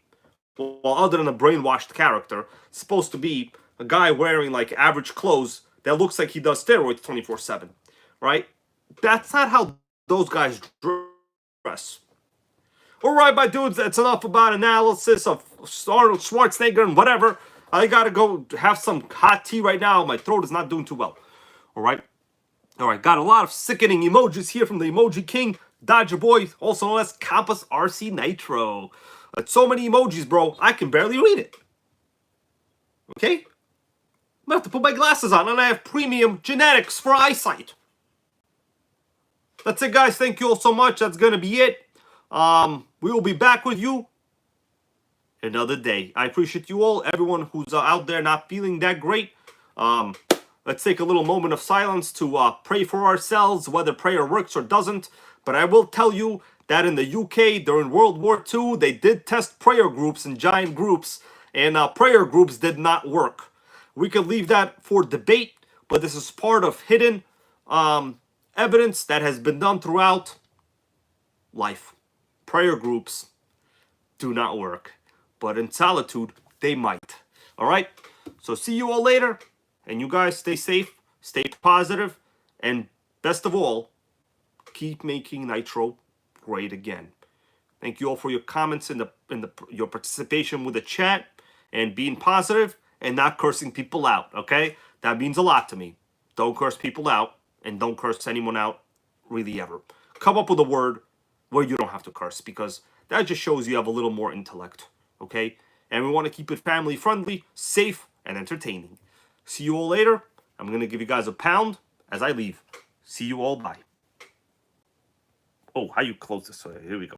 well, other than a brainwashed character, supposed to be a guy wearing like average clothes that looks like he does steroids 24/7, right? That's not how those guys dress. All right, my dudes, that's enough about analysis of Arnold Schwarzenegger and whatever. I gotta go have some hot tea right now. My throat is not doing too well. All right. All right, got a lot of sickening emojis here from the Emoji King, Dodger Boy, also known as Campus RC Nitro. That's so many emojis, bro, I can barely read it. Okay? I'm gonna have to put my glasses on, and I have premium genetics for eyesight. That's it, guys. Thank you all so much. That's gonna be it. We will be back with you another day. I appreciate you all, everyone who's out there not feeling that great. Let's take a little moment of silence to pray for ourselves, whether prayer works or doesn't. But I will tell you that in the UK, during World War II, they did test prayer groups in giant groups, and prayer groups did not work. We could leave that for debate, but this is part of hidden evidence that has been done throughout life. Prayer groups do not work, but in solitude, they might. All right? So see you all later. And you guys stay safe, stay positive, and best of all, keep making Nitro great again. Thank you all for your comments and your participation with the chat and being positive and not cursing people out, okay? That means a lot to me. Don't curse people out and don't curse anyone out really ever. Come up with a word where you don't have to curse because that just shows you have a little more intellect, okay? And we want to keep it family friendly, safe, and entertaining. See you all later. I'm going to give you guys a pound as I leave. See you all. Bye. Oh, how you close this? Here we go.